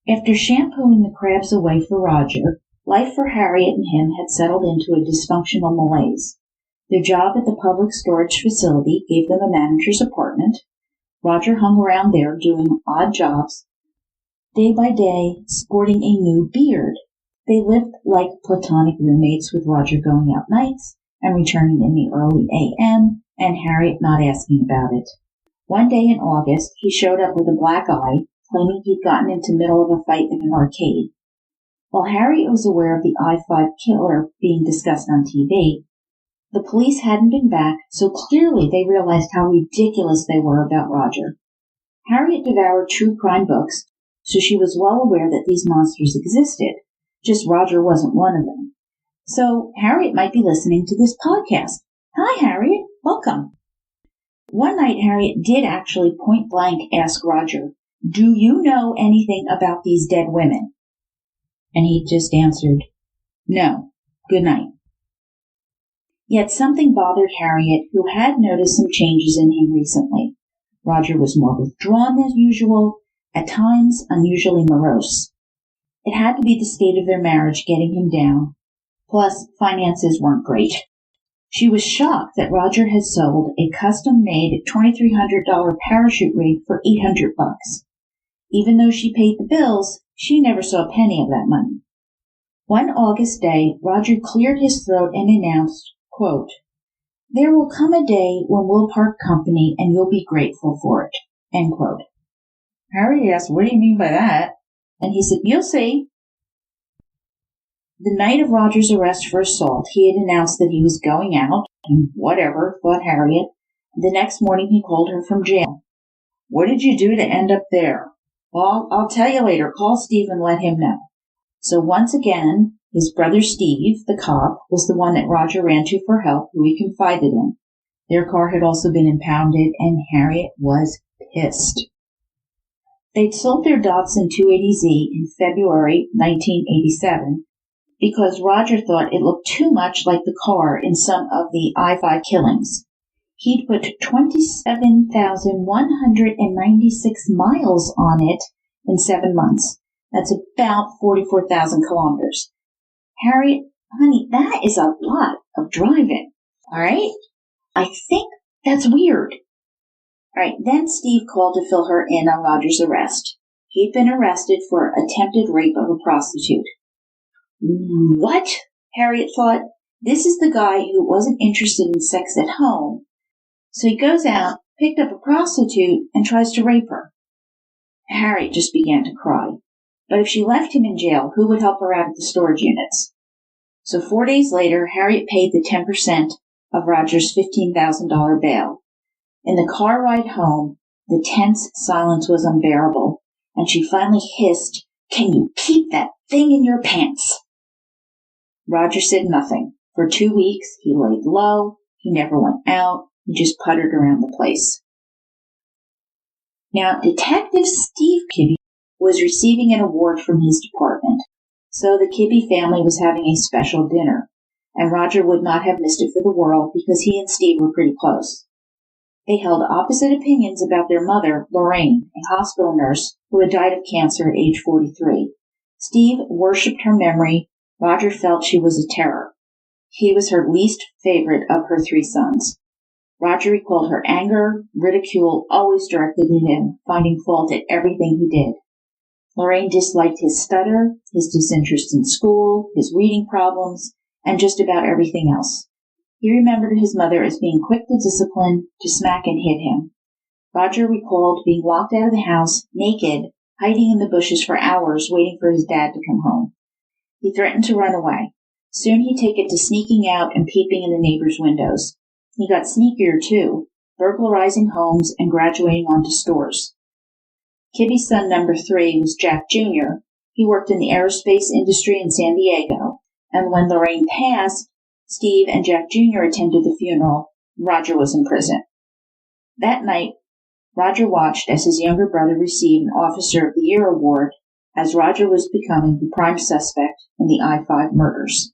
After shampooing the crabs away for Roger, life for Harriet and him had settled into a dysfunctional malaise. Their job at the public storage facility gave them a manager's apartment. Roger hung around there doing odd jobs, day by day sporting a new beard. They lived like platonic roommates, with Roger going out nights and returning in the early a.m., and Harriet not asking about it. One day in August, he showed up with a black eye, claiming he'd gotten into the middle of a fight in an arcade. While Harriet was aware of the I-5 killer being discussed on TV, the police hadn't been back, so clearly they realized how ridiculous they were about Roger. Harriet devoured true crime books, so she was well aware that these monsters existed, just Roger wasn't one of them. So Harriet might be listening to this podcast. Hi, Harriet. Welcome. One night, Harriet did actually point blank ask Roger, "Do you know anything about these dead women?" And he just answered, "No. Good night." Yet something bothered Harriet, who had noticed some changes in him recently. Roger was more withdrawn than usual, at times unusually morose. It had to be the state of their marriage getting him down. Plus, finances weren't great. She was shocked that Roger had sold a custom-made $2,300 parachute rig for $800. Even though she paid the bills, she never saw a penny of that money. One August day, Roger cleared his throat and announced, quote, "There will come a day when we'll part company and you'll be grateful for it," end quote. Harriet asked, "What do you mean by that?" And he said, "You'll see." The night of Roger's arrest for assault, he had announced that he was going out, and whatever, thought Harriet. The next morning he called her from jail. "What did you do to end up there?" "Well, I'll tell you later. Call Steve and let him know." So once again, his brother Steve, the cop, was the one that Roger ran to for help, who he confided in. Their car had also been impounded, and Harriet was pissed. They'd sold their Datsun 280Z in February 1987 because Roger thought it looked too much like the car in some of the I-5 killings. He'd put 27,196 miles on it in 7 months. That's about 44,000 kilometers. Harriet, honey, that is a lot of driving. All right? I think that's weird. All right, then Steve called to fill her in on Roger's arrest. He'd been arrested for attempted rape of a prostitute. What? Harriet thought. This is the guy who wasn't interested in sex at home. So he goes out, picked up a prostitute, and tries to rape her. Harriet just began to cry. But if she left him in jail, who would help her out at the storage units? So 4 days later, Harriet paid the 10% of Roger's $15,000 bail. In the car ride home, the tense silence was unbearable, and she finally hissed, "Can you keep that thing in your pants?" Roger said nothing. For 2 weeks, he laid low. He never went out. He just puttered around the place. Now, Detective Steve Kibbe was receiving an award from his department, so the Kibbe family was having a special dinner, and Roger would not have missed it for the world because he and Steve were pretty close. They held opposite opinions about their mother, Lorraine, a hospital nurse who had died of cancer at age 43. Steve worshipped her memory. Roger felt she was a terror. He was her least favorite of her 3 sons. Roger recalled her anger, ridicule, always directed at him, finding fault at everything he did. Lorraine disliked his stutter, his disinterest in school, his reading problems, and just about everything else. He remembered his mother as being quick to discipline, to smack and hit him. Roger recalled being locked out of the house, naked, hiding in the bushes for hours, waiting for his dad to come home. He threatened to run away. Soon he'd take it to sneaking out and peeping in the neighbors' windows. He got sneakier, too, burglarizing homes and graduating onto stores. Kibbe's son number 3 was Jack Jr. He worked in the aerospace industry in San Diego, and when Lorraine passed, Steve and Jack Jr. attended the funeral. Roger was in prison. That night, Roger watched as his younger brother received an Officer of the Year award, as Roger was becoming the prime suspect in the I-5 murders.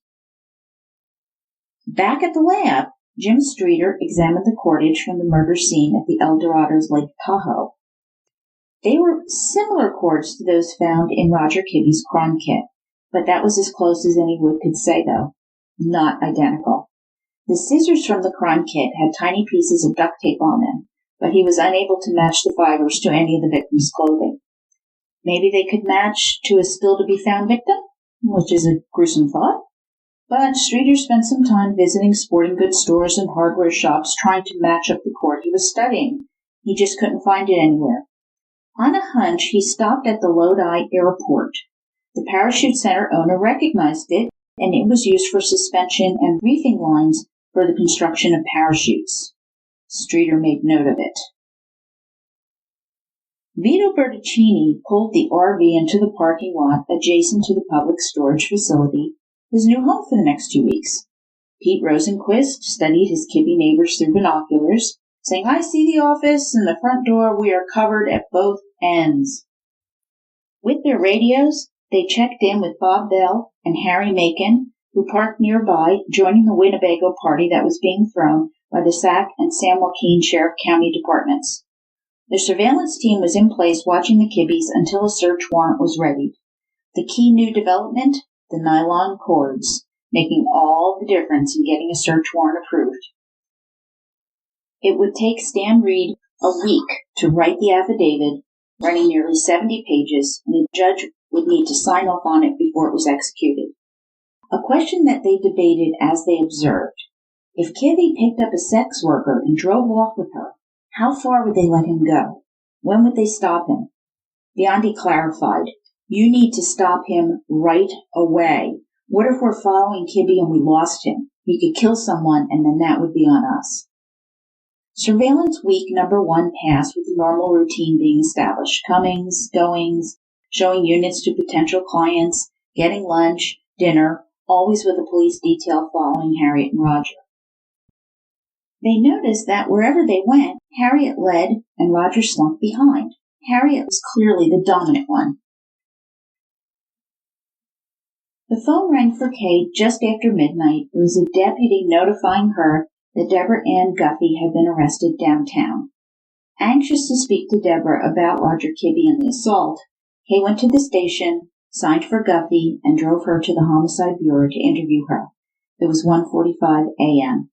Back at the lab, Jim Streeter examined the cordage from the murder scene at the El Dorado's Lake Tahoe. They were similar cords to those found in Roger Kibbe's crime kit, but that was as close as any wood could say, though. Not identical. The scissors from the crime kit had tiny pieces of duct tape on them, but he was unable to match the fibers to any of the victim's clothing. Maybe they could match to a still-to-be-found victim, which is a gruesome thought. But Streeter spent some time visiting sporting goods stores and hardware shops trying to match up the cord he was studying. He just couldn't find it anywhere. On a hunch, he stopped at the Lodi airport. The parachute center owner recognized it, and it was used for suspension and reefing lines for the construction of parachutes. Streeter made note of it. Vito Bertocchini pulled the RV into the parking lot adjacent to the public storage facility, his new home for the next 2 weeks. Pete Rosenquist studied his Kibbe neighbors through binoculars, saying, "I see the office and the front door. We are covered at both ends." With their radios, they checked in with Bob Bell and Harry Macon, who parked nearby, joining the Winnebago party that was being thrown by the Sac and San Joaquin Sheriff County departments. The surveillance team was in place watching the Kibbes until a search warrant was ready. The key new development? The nylon cords, making all the difference in getting a search warrant approved. It would take Stan Reed a week to write the affidavit, running nearly 70 pages, and a judge would need to sign off on it before it was executed. A question that they debated as they observed. If Kibbe picked up a sex worker and drove off with her, how far would they let him go? When would they stop him? Biondi clarified, "You need to stop him right away. What if we're following Kibbe and we lost him? He could kill someone and then that would be on us." Surveillance week number 1 passed with the normal routine being established. Comings, goings, showing units to potential clients, getting lunch, dinner, always with a police detail following Harriet and Roger. They noticed that wherever they went, Harriet led and Roger slunk behind. Harriet was clearly the dominant one. The phone rang for Kay just after midnight. It was a deputy notifying her that Deborah Ann Guffey had been arrested downtown. Anxious to speak to Deborah about Roger Kibbe and the assault, Kay went to the station, signed for Guffey, and drove her to the Homicide Bureau to interview her. It was 1:45 a.m.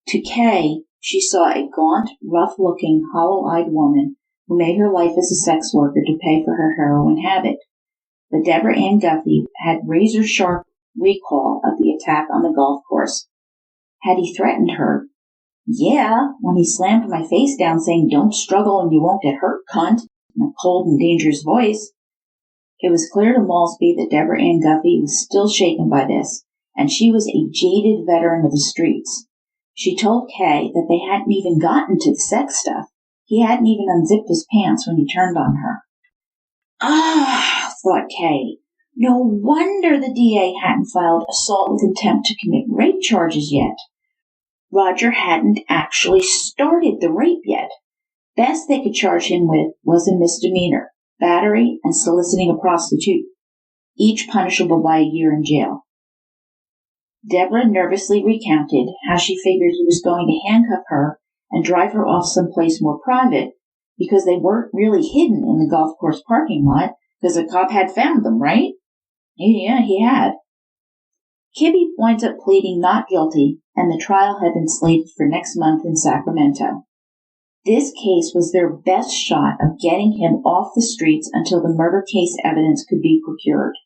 To Kay, she saw a gaunt, rough-looking, hollow-eyed woman who made her life as a sex worker to pay for her heroin habit. But Deborah Ann Guffey had razor-sharp recall of the attack on the golf course. Had he threatened her? Yeah, when he slammed my face down saying, "Don't struggle and you won't get hurt, cunt," in a cold and dangerous voice. It was clear to Maulsby that Deborah Ann Guffey was still shaken by this, and she was a jaded veteran of the streets. She told Kay that they hadn't even gotten to the sex stuff. He hadn't even unzipped his pants when he turned on her. Ah, thought Kay. No wonder the DA hadn't filed assault with intent to commit rape charges yet. Roger hadn't actually started the rape yet. Best they could charge him with was a misdemeanor, battery, and soliciting a prostitute, each punishable by a year in jail. Deborah nervously recounted how she figured he was going to handcuff her and drive her off someplace more private because they weren't really hidden in the golf course parking lot because a cop had found them, right? Yeah, he had. Kibbe winds up pleading not guilty, and the trial had been slated for next month in Sacramento. This case was their best shot of getting him off the streets until the murder case evidence could be procured.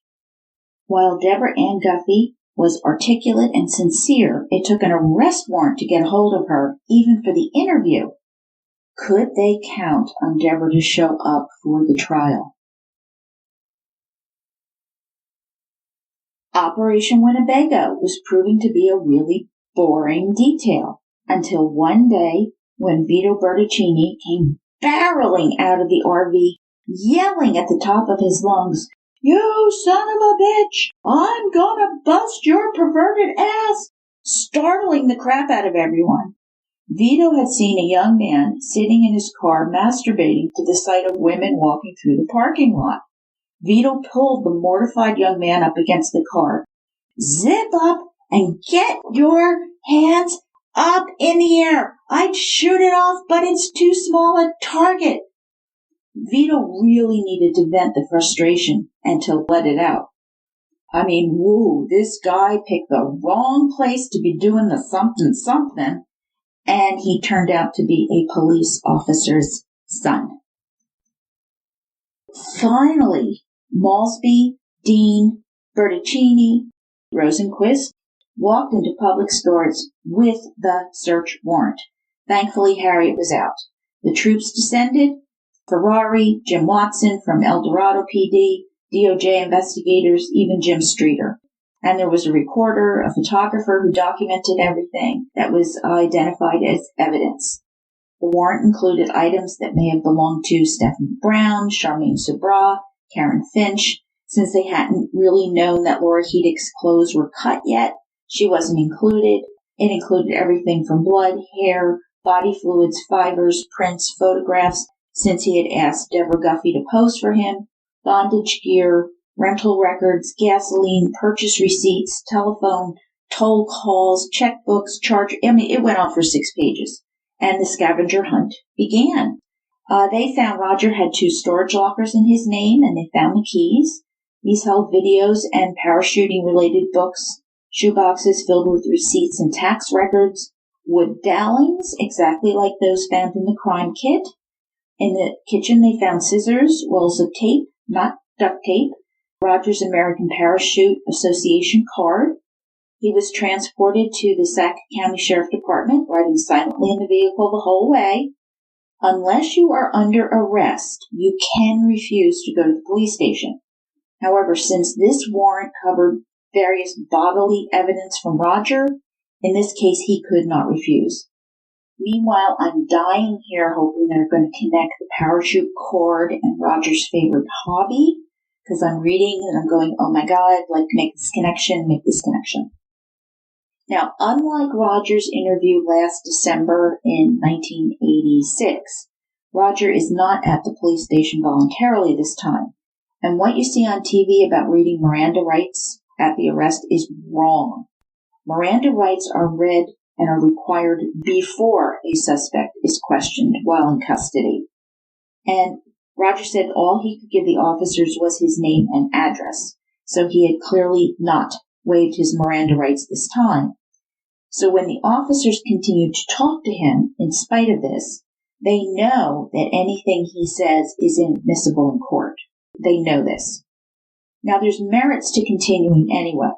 While Deborah Ann Guffey was articulate and sincere, it took an arrest warrant to get a hold of her, even for the interview. Could they count on Deborah to show up for the trial? Operation Winnebago was proving to be a really boring detail, until one day when Vito Bertocchini came barreling out of the RV, yelling at the top of his lungs, "You son of a bitch! I'm gonna bust your perverted ass!" startling the crap out of everyone. Vito had seen a young man sitting in his car masturbating to the sight of women walking through the parking lot. Vito pulled the mortified young man up against the car. "Zip up and get your hands up in the air. I'd shoot it off, but it's too small a target." Vito really needed to vent the frustration and to let it out. I mean, woo, this guy picked the wrong place to be doing the something, and he turned out to be a police officer's son. Finally, Maulsby, Dean, Bertocchini, Rosenquist walked into public stores with the search warrant. Thankfully, Harriet was out. The troops descended. Ferrari, Jim Watson from El Dorado PD, DOJ investigators, even Jim Streeter. And there was a reporter, a photographer who documented everything that was identified as evidence. The warrant included items that may have belonged to Stephanie Brown, Charmaine Sabra, Karen Finch. Since they hadn't really known that Laura Headick's clothes were cut yet, she wasn't included. It included everything from blood, hair, body fluids, fibers, prints, photographs, since he had asked Deborah Guffey to pose for him, bondage gear, rental records, gasoline, purchase receipts, telephone, toll calls, checkbooks, it went on for 6 pages. And the scavenger hunt began. They found Roger had 2 storage lockers in his name, and they found the keys. These held videos and parachuting-related books, shoeboxes filled with receipts and tax records, wood dowlings, exactly like those found in the crime kit. In the kitchen, they found scissors, rolls of tape, not duct tape, Roger's American Parachute Association card. He was transported to the Sac County Sheriff Department, riding silently in the vehicle the whole way. Unless you are under arrest, you can refuse to go to the police station. However, since this warrant covered various bodily evidence from Roger, in this case he could not refuse. Meanwhile, I'm dying here hoping they're going to connect the parachute cord and Roger's favorite hobby, because I'm reading and I'm going, oh my God, make this connection. Now, unlike Roger's interview last December in 1986, Roger is not at the police station voluntarily this time. And what you see on TV about reading Miranda rights at the arrest is wrong. Miranda rights are read and are required before a suspect is questioned while in custody. And Roger said all he could give the officers was his name and address, so he had clearly not waived his Miranda rights this time. So when the officers continued to talk to him, in spite of this, they know that anything he says is inadmissible in court. They know this. Now there's merits to continuing anyway.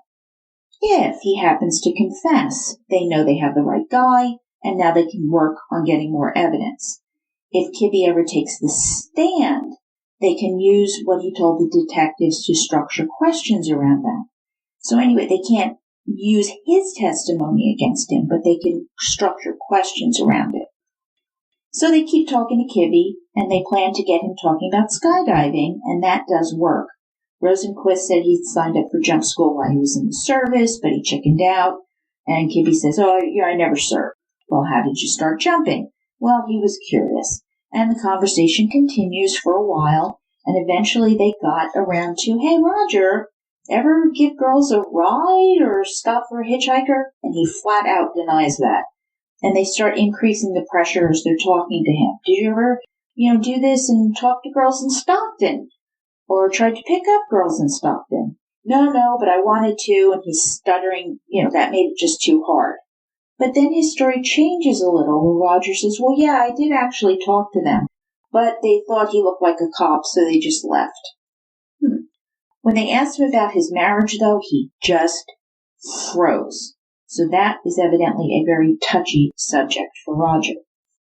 If he happens to confess, they know they have the right guy, and now they can work on getting more evidence. If Kibbe ever takes the stand, they can use what he told the detectives to structure questions around that. So anyway, they can't use his testimony against him, but they can structure questions around it. So they keep talking to Kibbe, and they plan to get him talking about skydiving, and that does work. Rosenquist said he'd signed up for jump school while he was in the service, but he chickened out, and Kibbe says, oh, yeah, I never served. Well, how did you start jumping? Well, he was curious, and the conversation continues for a while, and eventually they got around to, hey, Roger, ever give girls a ride or stop for a hitchhiker? And he flat out denies that. And they start increasing the pressure as they're talking to him. Did you ever, do this and talk to girls in Stockton? Or tried to pick up girls in Stockton? No, but I wanted to. And he's stuttering, that made it just too hard. But then his story changes a little where Roger says, well, yeah, I did actually talk to them. But they thought he looked like a cop, so they just left. When they asked him about his marriage, though, he just froze. So that is evidently a very touchy subject for Roger.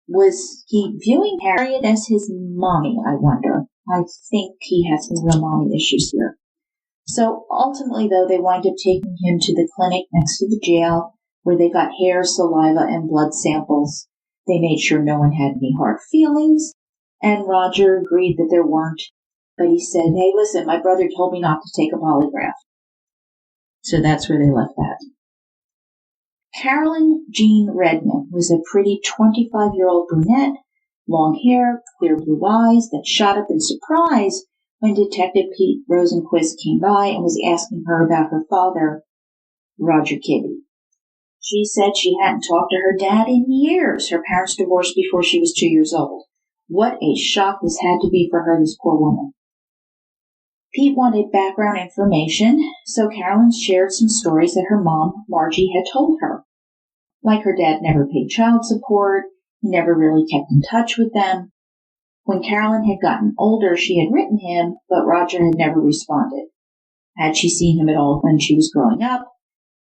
Was he viewing Harriet as his mommy, I wonder? I think he has some real mommy issues here. So ultimately, though, they wind up taking him to the clinic next to the jail, where they got hair, saliva, and blood samples. They made sure no one had any hard feelings, and Roger agreed that there weren't. But he said, hey, listen, my brother told me not to take a polygraph. So that's where they left that. Carolyn Jean Redmond was a pretty 25-year-old brunette, long hair, clear blue eyes that shot up in surprise when Detective Pete Rosenquist came by and was asking her about her father, Roger Kibbe. She said she hadn't talked to her dad in years. Her parents divorced before she was 2 years old. What a shock this had to be for her, this poor woman. Pete wanted background information, so Carolyn shared some stories that her mom, Margie, had told her. Like her dad never paid child support, he never really kept in touch with them. When Carolyn had gotten older, she had written him, but Roger had never responded. Had she seen him at all when she was growing up?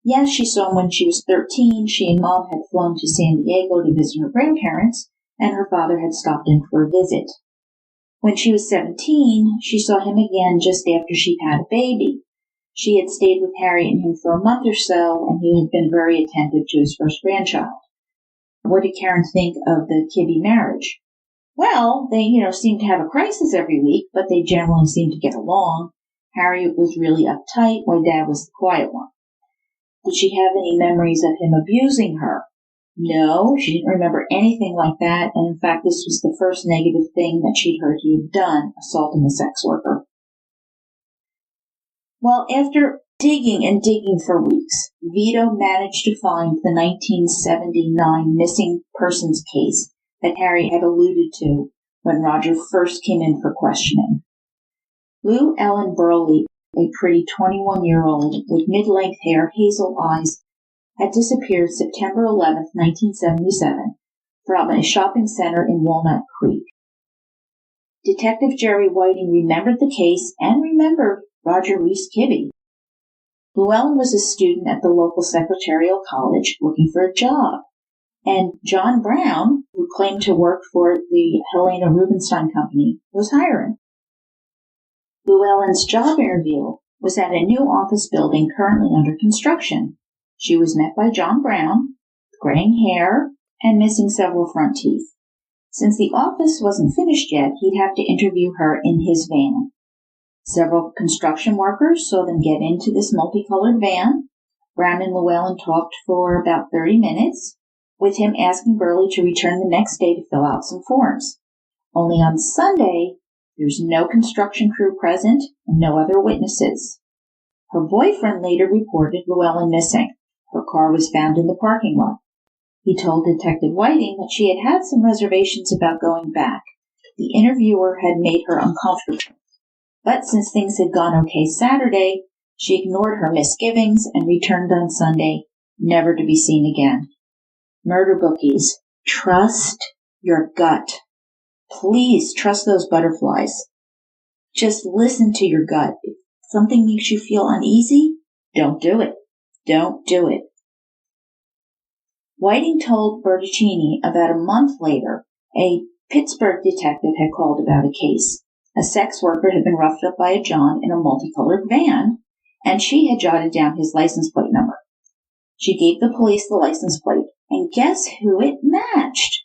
Yes, she saw him when she was 13. She and Mom had flown to San Diego to visit her grandparents, and her father had stopped in for a visit. When she was 17, she saw him again just after she'd had a baby. She had stayed with Harry and him for a month or so, and he had been very attentive to his first grandchild. What did Karen think of the Kibbe marriage? Well, they, seemed to have a crisis every week, but they generally seemed to get along. Harry was really uptight, while Dad was the quiet one. Did she have any memories of him abusing her? No, she didn't remember anything like that, and in fact this was the first negative thing that she'd heard he had done, assaulting a sex worker. Well, after digging for weeks, Vito managed to find the 1979 missing persons case that Harry had alluded to when Roger first came in for questioning. Lou Ellen Burley, a pretty 21-year-old with mid-length hair, hazel eyes, had disappeared September 11, 1977, from a shopping center in Walnut Creek. Detective Jerry Whiting remembered the case and remembered Roger Reese Kibbe. Llewellyn was a student at the local secretarial college looking for a job, and John Brown, who claimed to work for the Helena Rubinstein Company, was hiring. Llewellyn's job interview was at a new office building currently under construction. She was met by John Brown, with graying hair and missing several front teeth. Since the office wasn't finished yet, he'd have to interview her in his van. Several construction workers saw them get into this multicolored van. Brown and Llewellyn talked for about 30 minutes, with him asking Burley to return the next day to fill out some forms. Only on Sunday, there's no construction crew present and no other witnesses. Her boyfriend later reported Llewellyn missing. Her car was found in the parking lot. He told Detective Whiting that she had some reservations about going back. The interviewer had made her uncomfortable. But since things had gone okay Saturday, she ignored her misgivings and returned on Sunday, never to be seen again. Murder bookies, trust your gut. Please trust those butterflies. Just listen to your gut. If something makes you feel uneasy, don't do it. Don't do it. Whiting told Bertocchini about a month later, a Pittsburgh detective had called about a case. A sex worker had been roughed up by a John in a multicolored van, and she had jotted down his license plate number. She gave the police the license plate, and guess who it matched?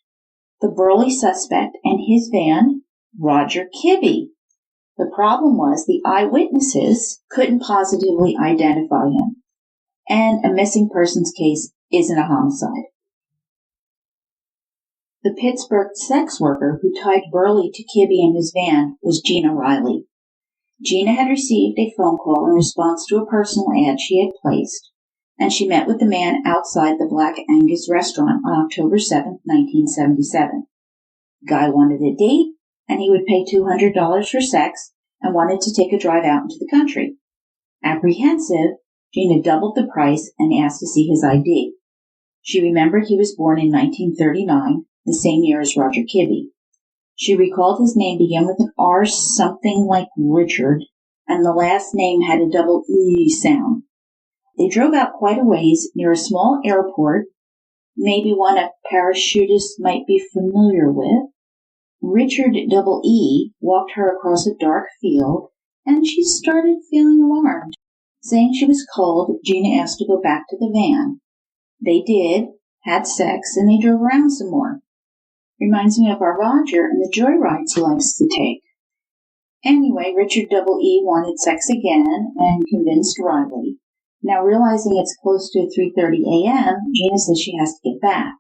The Burley suspect and his van, Roger Kibbe. The problem was the eyewitnesses couldn't positively identify him, and a missing persons case isn't a homicide. The Pittsburgh sex worker who tied Burley to Kibbe in his van was Gina Riley. Gina had received a phone call in response to a personal ad she had placed, and she met with the man outside the Black Angus restaurant on October 7, 1977. Guy wanted a date, and he would pay $200 for sex and wanted to take a drive out into the country. Apprehensive, Gina doubled the price and asked to see his ID. She remembered he was born in 1939, the same year as Roger Kibbe. She recalled his name began with an R, something like Richard, and the last name had a double E sound. They drove out quite a ways near a small airport, maybe one a parachutist might be familiar with. Richard double E walked her across a dark field, and she started feeling alarmed. Saying she was cold, Gina asked to go back to the van. They did, had sex, and they drove around some more. Reminds me of our Roger and the joyrides he likes to take. Anyway, Richard double E wanted sex again and convinced Riley. Now realizing it's close to 3:30 a.m., Gina says she has to get back.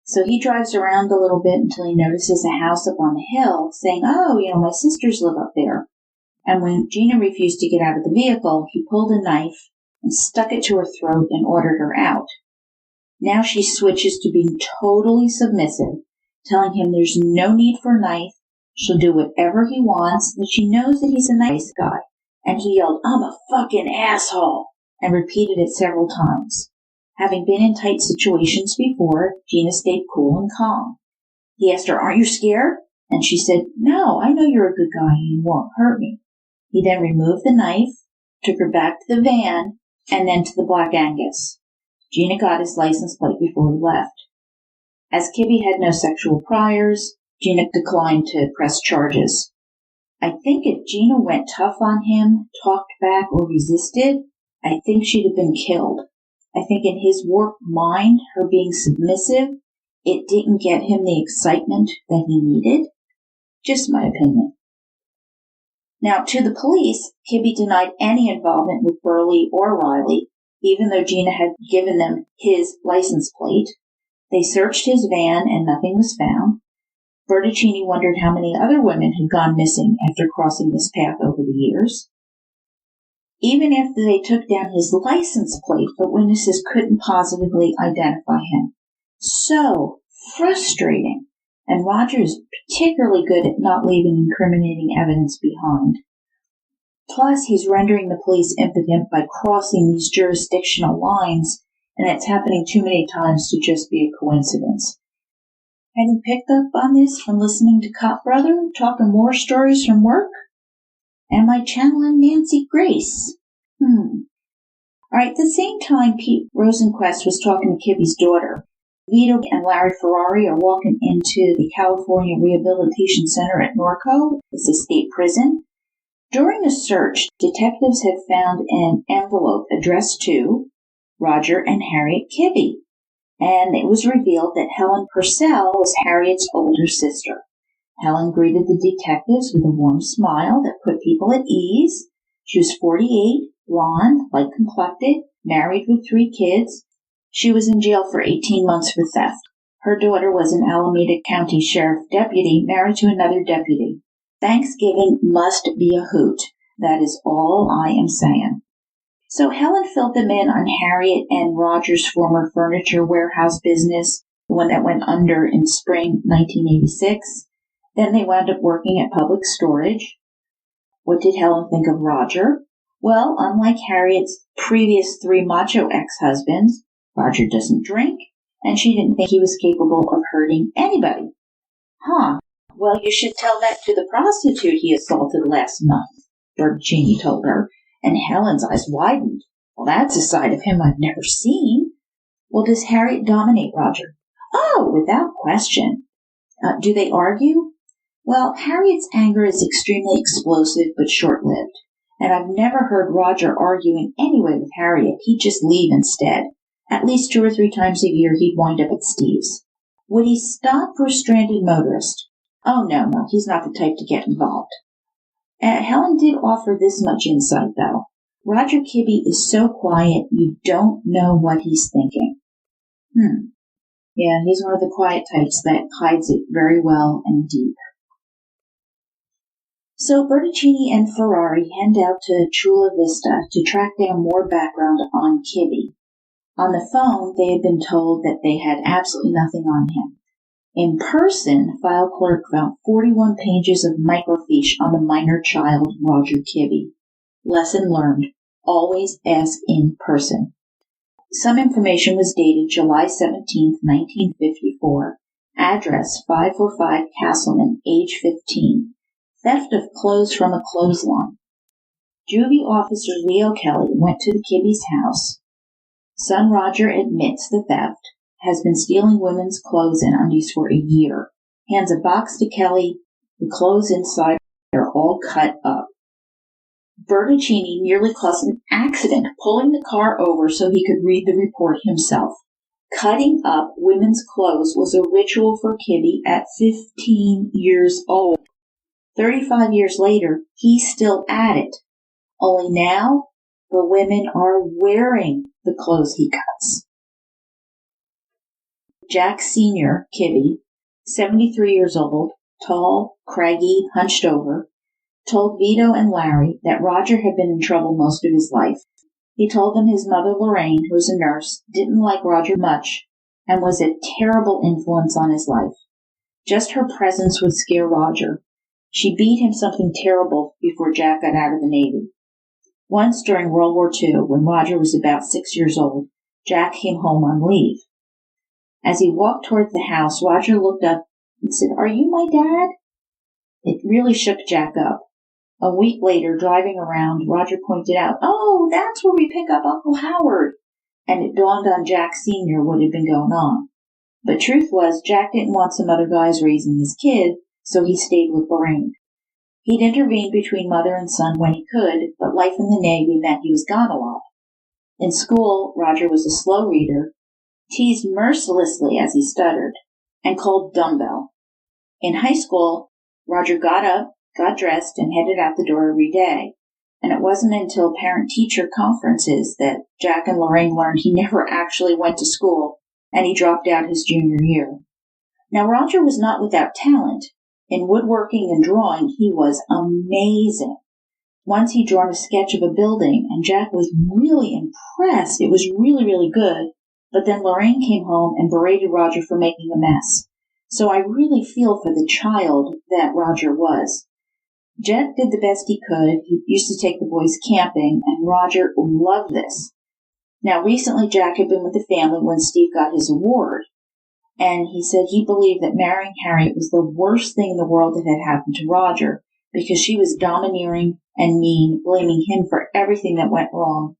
So he drives around a little bit until he notices a house up on the hill, saying, my sisters live up there. And when Gina refused to get out of the vehicle, he pulled a knife and stuck it to her throat and ordered her out. Now she switches to being totally submissive, telling him there's no need for a knife, She'll do whatever he wants, and she knows that he's a nice guy. And he yelled, "I'm a fucking asshole," and repeated it several times. Having been in tight situations before, Gina stayed cool and calm. He asked her, "Aren't you scared?" And she said, "No, I know you're a good guy and you won't hurt me." He then removed the knife, took her back to the van, and then to the Black Angus. Gina got his license plate before he left. As Kibby had no sexual priors, Gina declined to press charges. I think if Gina went tough on him, talked back, or resisted, I think she'd have been killed. I think in his warped mind, her being submissive, it didn't get him the excitement that he needed. Just my opinion. Now, to the police, Kibby denied any involvement with Burley or Riley, even though Gina had given them his license plate. They searched his van and nothing was found. Bertocchini wondered how many other women had gone missing after crossing this path over the years. Even after they took down his license plate, the witnesses couldn't positively identify him. So frustrating. And Roger is particularly good at not leaving incriminating evidence behind. Plus, he's rendering the police impotent by crossing these jurisdictional lines, and it's happening too many times to just be a coincidence. Had he picked up on this from listening to Cop Brother, talking war stories from work? Am I channeling Nancy Grace? All right, at the same time Pete Rosenquist was talking to Kibby's daughter, Vito and Larry Ferrari are walking into the California Rehabilitation Center at Norco. It's a state prison. During a search, detectives had found an envelope addressed to Roger and Harriet Kibby, and it was revealed that Helen Purcell was Harriet's older sister. Helen greeted the detectives with a warm smile that put people at ease. She was 48, blonde, light-complected, married with 3 kids. She was in jail for 18 months for theft. Her daughter was an Alameda County Sheriff deputy married to another deputy. Thanksgiving must be a hoot. That is all I am saying. So Helen filled them in on Harriet and Roger's former furniture warehouse business, the one that went under in spring 1986. Then they wound up working at Public Storage. What did Helen think of Roger? Well, unlike Harriet's previous 3 macho ex-husbands, Roger doesn't drink, and she didn't think he was capable of hurting anybody. Well, you should tell that to the prostitute he assaulted last month, Bertocchini told her, and Helen's eyes widened. Well, that's a side of him I've never seen. Well, does Harriet dominate Roger? Oh, without question. Do they argue? Well, Harriet's anger is extremely explosive but short-lived, and I've never heard Roger argue in any way with Harriet. He'd just leave instead. At least 2 or 3 times a year he'd wind up at Steve's. Would he stop for a stranded motorist? Oh, no, he's not the type to get involved. Helen did offer this much insight, though. Roger Kibby is so quiet you don't know what he's thinking. Yeah, he's one of the quiet types that hides it very well and deep. So Bertocchini and Ferrari head out to Chula Vista to track down more background on Kibby. On the phone, they had been told that they had absolutely nothing on him. In person, file clerk found 41 pages of microfiche on the minor child, Roger Kibby. Lesson learned. Always ask in person. Some information was dated July 17, 1954. Address 545 Castleman, age 15. Theft of clothes from a clothesline. Juvie officer Leo Kelly went to the Kibby's house. Son Roger admits the theft, has been stealing women's clothes and undies for a year. Hands a box to Kelly. The clothes inside are all cut up. Bertocchini nearly caused an accident pulling the car over so he could read the report himself. Cutting up women's clothes was a ritual for Kibby at 15 years old. 35 years later, he's still at it. Only now, the women are wearing the clothes he cuts. Jack Sr., Kibby, 73 years old, tall, craggy, hunched over, told Vito and Larry that Roger had been in trouble most of his life. He told them his mother Lorraine, who was a nurse, didn't like Roger much and was a terrible influence on his life. Just her presence would scare Roger, She beat him something terrible before Jack got out of the Navy. Once during World War II, when Roger was about 6 years old, Jack came home on leave. As he walked toward the house, Roger looked up and said, "Are you my dad?" It really shook Jack up. A week later, driving around, Roger pointed out, "Oh, that's where we pick up Uncle Howard." And it dawned on Jack Sr. what had been going on. But truth was, Jack didn't want some other guys raising his kid, so he stayed with Lorraine. He'd intervene between mother and son when he could, but life in the Navy meant he was gone a lot. In school, Roger was a slow reader, teased mercilessly as he stuttered, and called dumbbell. In high school, Roger got up, got dressed, and headed out the door every day. And it wasn't until parent-teacher conferences that Jack and Lorraine learned he never actually went to school, and he dropped out his junior year. Now, Roger was not without talent. In woodworking and drawing, he was amazing. Once he drawn a sketch of a building, and Jack was really impressed. It was really, really good. But then Lorraine came home and berated Roger for making a mess. So I really feel for the child that Roger was. Jack did the best he could. He used to take the boys camping, and Roger loved this. Now, recently, Jack had been with the family when Steve got his award. And he said he believed that marrying Harriet was the worst thing in the world that had happened to Roger, because she was domineering and mean, blaming him for everything that went wrong.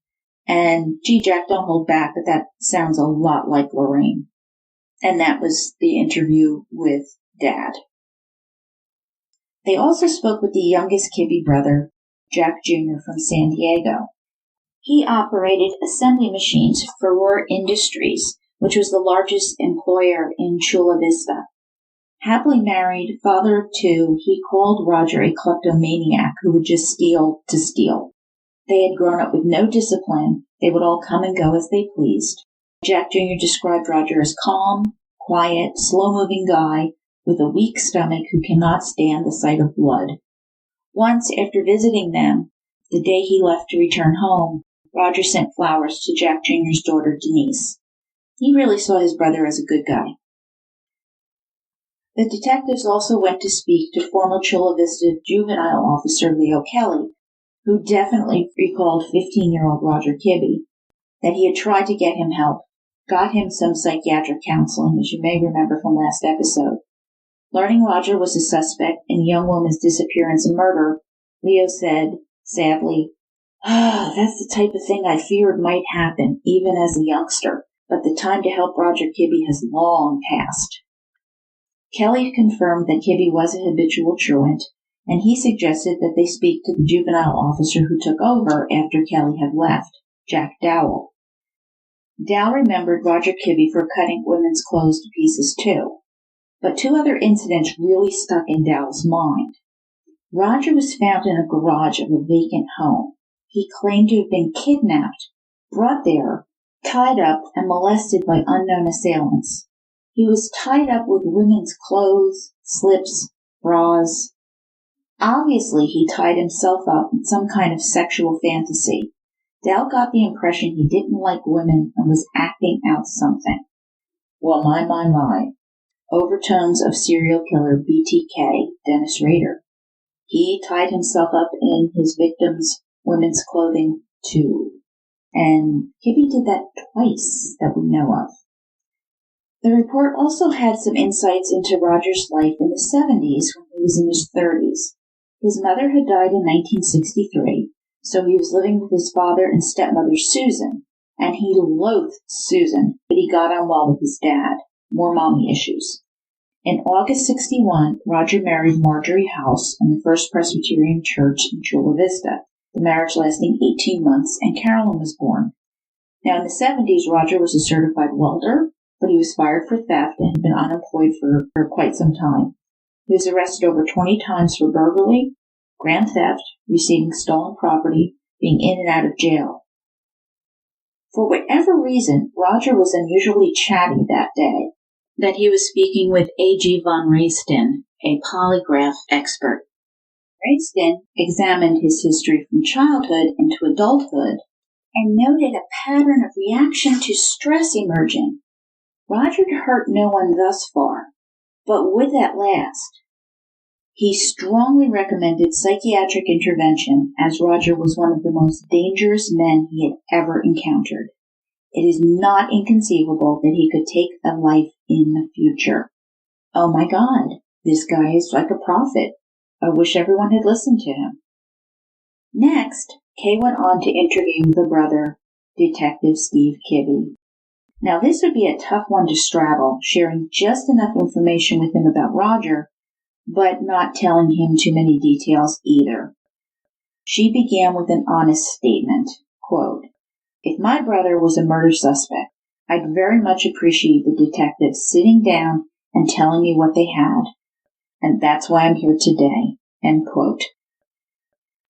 And, gee, Jack, don't hold back, but that sounds a lot like Lorraine. And that was the interview with Dad. They also spoke with the youngest Kibby brother, Jack Jr. from San Diego. He operated assembly machines for Rohr Industries, which was the largest employer in Chula Vista. Happily married, father of two, he called Roger a kleptomaniac who would just steal to steal. They had grown up with no discipline. They would all come and go as they pleased. Jack Jr. described Roger as calm, quiet, slow-moving guy with a weak stomach who cannot stand the sight of blood. Once, after visiting them, the day he left to return home, Roger sent flowers to Jack Jr.'s daughter, Denise. He really saw his brother as a good guy. The detectives also went to speak to former Chula Vista juvenile officer Leo Kelly, who definitely recalled 15-year-old Roger Kibby, that he had tried to get him help, got him some psychiatric counseling, as you may remember from last episode. Learning Roger was a suspect in a young woman's disappearance and murder, Leo said, sadly, "That's the type of thing I feared might happen, even as a youngster. But the time to help Roger Kibby has long passed." Kelly confirmed that Kibby was a habitual truant, and he suggested that they speak to the juvenile officer who took over after Kelly had left, Jack Dowell. Dowell remembered Roger Kibby for cutting women's clothes to pieces too. But two other incidents really stuck in Dowell's mind. Roger was found in a garage of a vacant home. He claimed to have been kidnapped, brought there, tied up, and molested by unknown assailants. He was tied up with women's clothes, slips, bras. Obviously, he tied himself up in some kind of sexual fantasy. Dowell got the impression he didn't like women and was acting out something. Well, my. Overtones of serial killer BTK, Dennis Rader. He tied himself up in his victims' women's clothing, too. And Kibby did that twice that we know of. The report also had some insights into Roger's life in the 70s when he was in his 30s. His mother had died in 1963, so he was living with his father and stepmother Susan, and he loathed Susan, but he got on well with his dad. More mommy issues. In August 61, Roger married Marjorie House in the First Presbyterian Church in Chula Vista, the marriage lasting 18 months, and Carolyn was born. Now, in the 70s, Roger was a certified welder, but he was fired for theft and had been unemployed for quite some time. He was arrested over 20 times for burglary, grand theft, receiving stolen property, being in and out of jail. For whatever reason, Roger was unusually chatty that day, that he was speaking with A.G. von Raisten, a polygraph expert. Raisten examined his history from childhood into adulthood and noted a pattern of reaction to stress emerging. Roger had hurt no one thus far, but would that last? He strongly recommended psychiatric intervention, as Roger was one of the most dangerous men he had ever encountered. It is not inconceivable that he could take a life in the future. Oh my God, this guy is like a prophet. I wish everyone had listened to him. Next, Kay went on to interview the brother, Detective Steve Kibbe. Now this would be a tough one to straddle, sharing just enough information with him about Roger, but not telling him too many details either. She began with an honest statement, quote, "If my brother was a murder suspect, I'd very much appreciate the detectives sitting down and telling me what they had, and that's why I'm here today," end quote.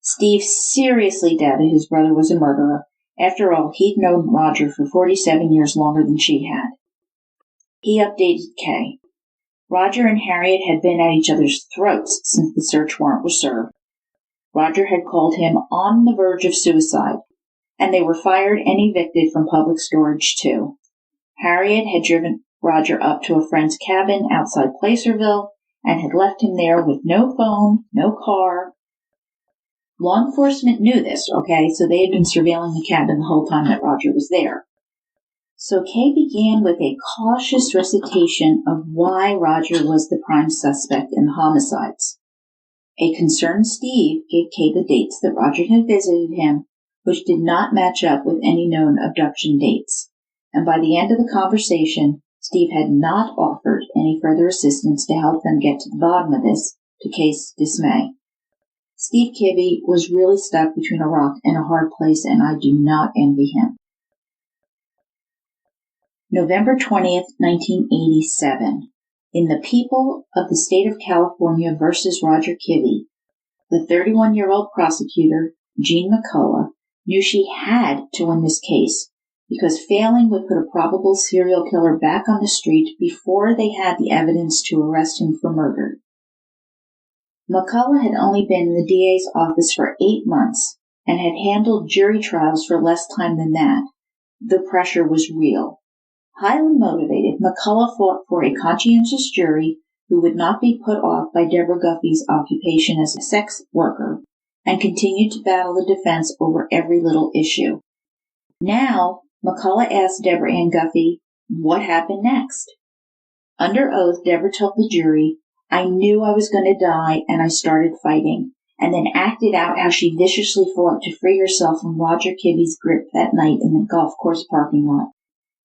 Steve seriously doubted his brother was a murderer. After all, he'd known Roger for 47 years longer than she had. He updated Kay. Roger and Harriet had been at each other's throats since the search warrant was served. Roger had called him on the verge of suicide, and they were fired and evicted from public storage too. Harriet had driven Roger up to a friend's cabin outside Placerville and had left him there with no phone, no car. Law enforcement knew this, okay, so they had been surveilling the cabin the whole time that Roger was there. So Kay began with a cautious recitation of why Roger was the prime suspect in the homicides. A concerned Steve gave Kay the dates that Roger had visited him, which did not match up with any known abduction dates. And by the end of the conversation, Steve had not offered any further assistance to help them get to the bottom of this, to Kay's dismay. Steve Kibbe was really stuck between a rock and a hard place, and I do not envy him. November 20th, 1987. In The People of the State of California versus Roger Kibbe, the 31-year-old prosecutor, Jean McCullough, knew she had to win this case because failing would put a probable serial killer back on the street before they had the evidence to arrest him for murder. McCullough had only been in the DA's office for 8 months and had handled jury trials for less time than that. The pressure was real. Highly motivated, McCullough fought for a conscientious jury who would not be put off by Deborah Guffey's occupation as a sex worker and continued to battle the defense over every little issue. Now, McCullough asked Deborah Ann Guffey what happened next. Under oath, Deborah told the jury, "I knew I was going to die and I started fighting," and then acted out how she viciously fought to free herself from Roger Kibbe's grip that night in the golf course parking lot.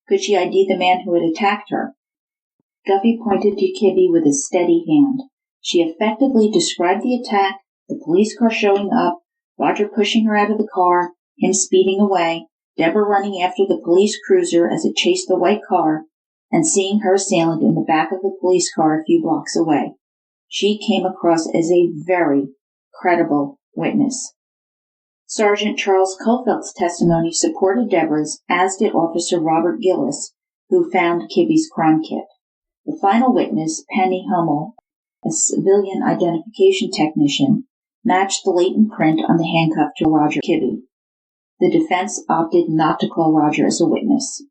Could she ID the man who had attacked her? Guffey pointed to Kibbe with a steady hand. She effectively described the attack, the police car showing up, Roger pushing her out of the car, him speeding away, Deborah running after the police cruiser as it chased the white car, and seeing her assailant in the back of the police car a few blocks away. She came across as a very credible witness. Sergeant Charles Colfelt's testimony supported Deborah's, as did Officer Robert Gillis, who found Kibbe's crime kit. The final witness, Penny Hummel, a civilian identification technician, matched the latent print on the handcuff to Roger Kibbe. The defense opted not to call Roger as a witness.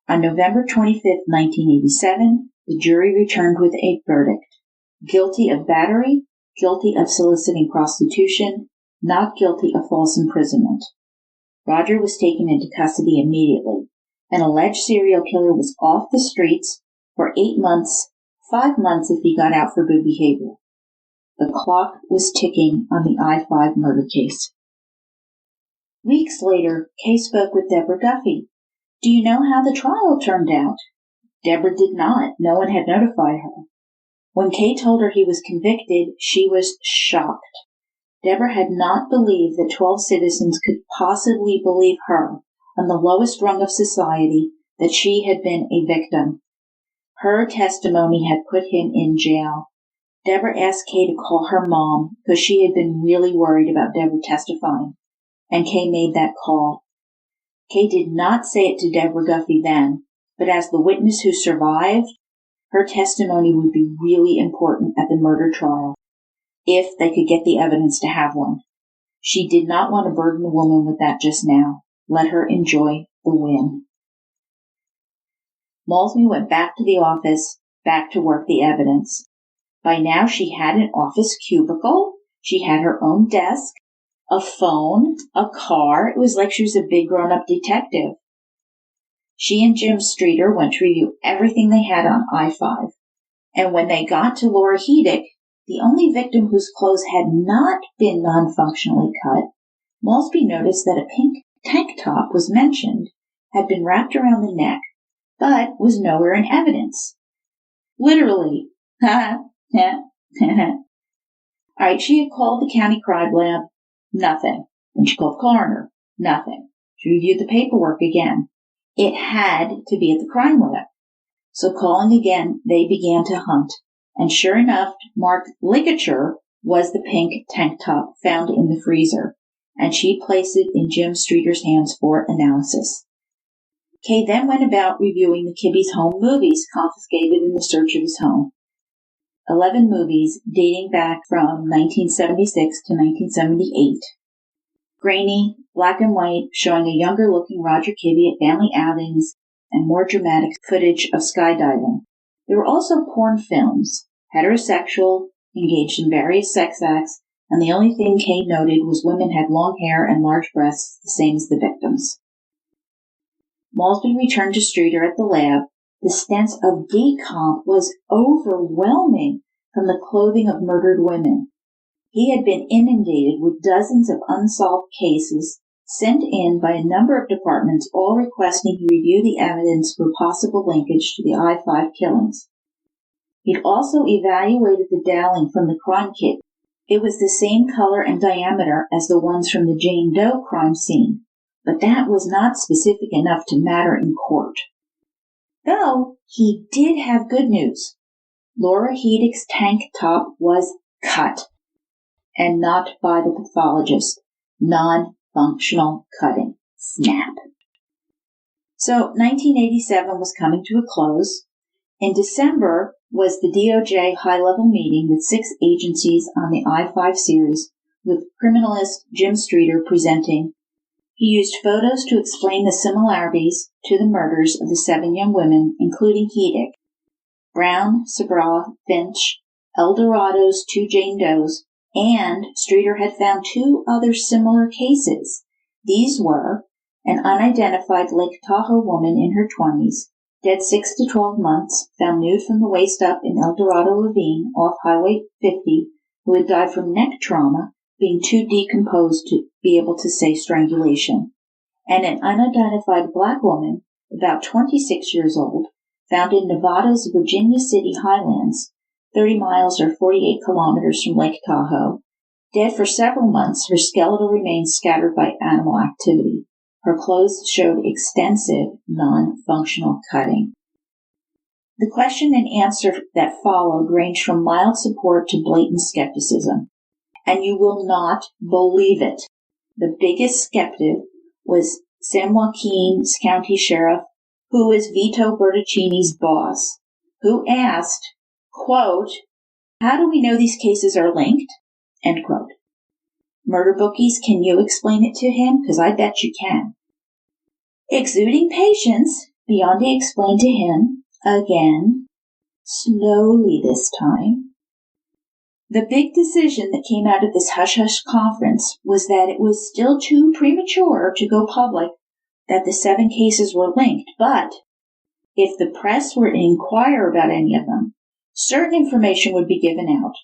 On November 25, 1987, the jury returned with a verdict. Guilty of battery, guilty of soliciting prostitution, not guilty of false imprisonment. Roger was taken into custody immediately. An alleged serial killer was off the streets for 8 months, 5 months if he got out for good behavior. The clock was ticking on the I-5 murder case. Weeks later, Kay spoke with Deborah Guffey. "Do you know how the trial turned out?" Deborah did not. No one had notified her. When Kay told her he was convicted, she was shocked. Deborah had not believed that 12 citizens could possibly believe her, on the lowest rung of society, that she had been a victim. Her testimony had put him in jail. Deborah asked Kay to call her mom because she had been really worried about Deborah testifying, and Kay made that call. Kay did not say it to Deborah Guffey then, but as the witness who survived, her testimony would be really important at the murder trial, if they could get the evidence to have one. She did not want to burden the woman with that just now. Let her enjoy the win. Maulsby went back to the office, back to work the evidence. By now she had an office cubicle, she had her own desk, a phone, a car. It was like she was a big grown-up detective. She and Jim Streeter went to review everything they had on I-5. And when they got to Laura Hedick, the only victim whose clothes had not been non-functionally cut, Maulsby noticed that a pink tank top was mentioned, had been wrapped around the neck, but was nowhere in evidence. Literally. All right, she had called the county crime lab. Nothing. Then she called the coroner. Nothing. She reviewed the paperwork again. It had to be at the crime lab. So calling again, they began to hunt. And sure enough, marked ligature was the pink tank top found in the freezer. And she placed it in Jim Streeter's hands for analysis. Kay then went about reviewing the Kibbe's home movies confiscated in the search of his home. 11 movies dating back from 1976 to 1978. Grainy, black and white, showing a younger-looking Roger Kibbe at family outings and more dramatic footage of skydiving. There were also porn films, heterosexual, engaged in various sex acts, and the only thing Kay noted was women had long hair and large breasts, the same as the victims. Maulsby returned to Streeter at the lab. The sense of decomp was overwhelming from the clothing of murdered women. He had been inundated with dozens of unsolved cases sent in by a number of departments, all requesting he review the evidence for possible linkage to the I-5 killings. He'd also evaluated the dowling from the crime kit. It was the same color and diameter as the ones from the Jane Doe crime scene, but that was not specific enough to matter in court. Though he did have good news. Laura Hedick's tank top was cut, and not by the pathologist. Non-functional cutting. Snap. So 1987 was coming to a close. In December was the DOJ high-level meeting with 6 agencies on the I-5 series, with criminalist Jim Streeter presenting. He used photos to explain the similarities to the murders of the 7 young women, including Hedick, Brown, Sabra, Finch, Eldorado's 2 Jane Does, and Streeter had found 2 other similar cases. These were an unidentified Lake Tahoe woman in her 20s, dead 6 to 12 months, found nude from the waist up in El Dorado Ravine off Highway 50, who had died from neck trauma, being too decomposed to be able to say strangulation, and an unidentified black woman, about 26 years old, found in Nevada's Virginia City highlands, 30 miles or 48 kilometers from Lake Tahoe. Dead for several months, her skeletal remains scattered by animal activity. Her clothes showed extensive non-functional cutting. The question and answer that followed ranged from mild support to blatant skepticism. And you will not believe it. The biggest skeptic was San Joaquin's county sheriff, who is Vito Bertocchini's boss, who asked, quote, "How do we know these cases are linked?" End quote. Murder bookies, can you explain it to him? Because I bet you can. Exuding patience, Biondi explained to him, again, slowly this time. The big decision that came out of this hush-hush conference was that it was still too premature to go public that the 7 cases were linked, but if the press were to inquire about any of them, certain information would be given out,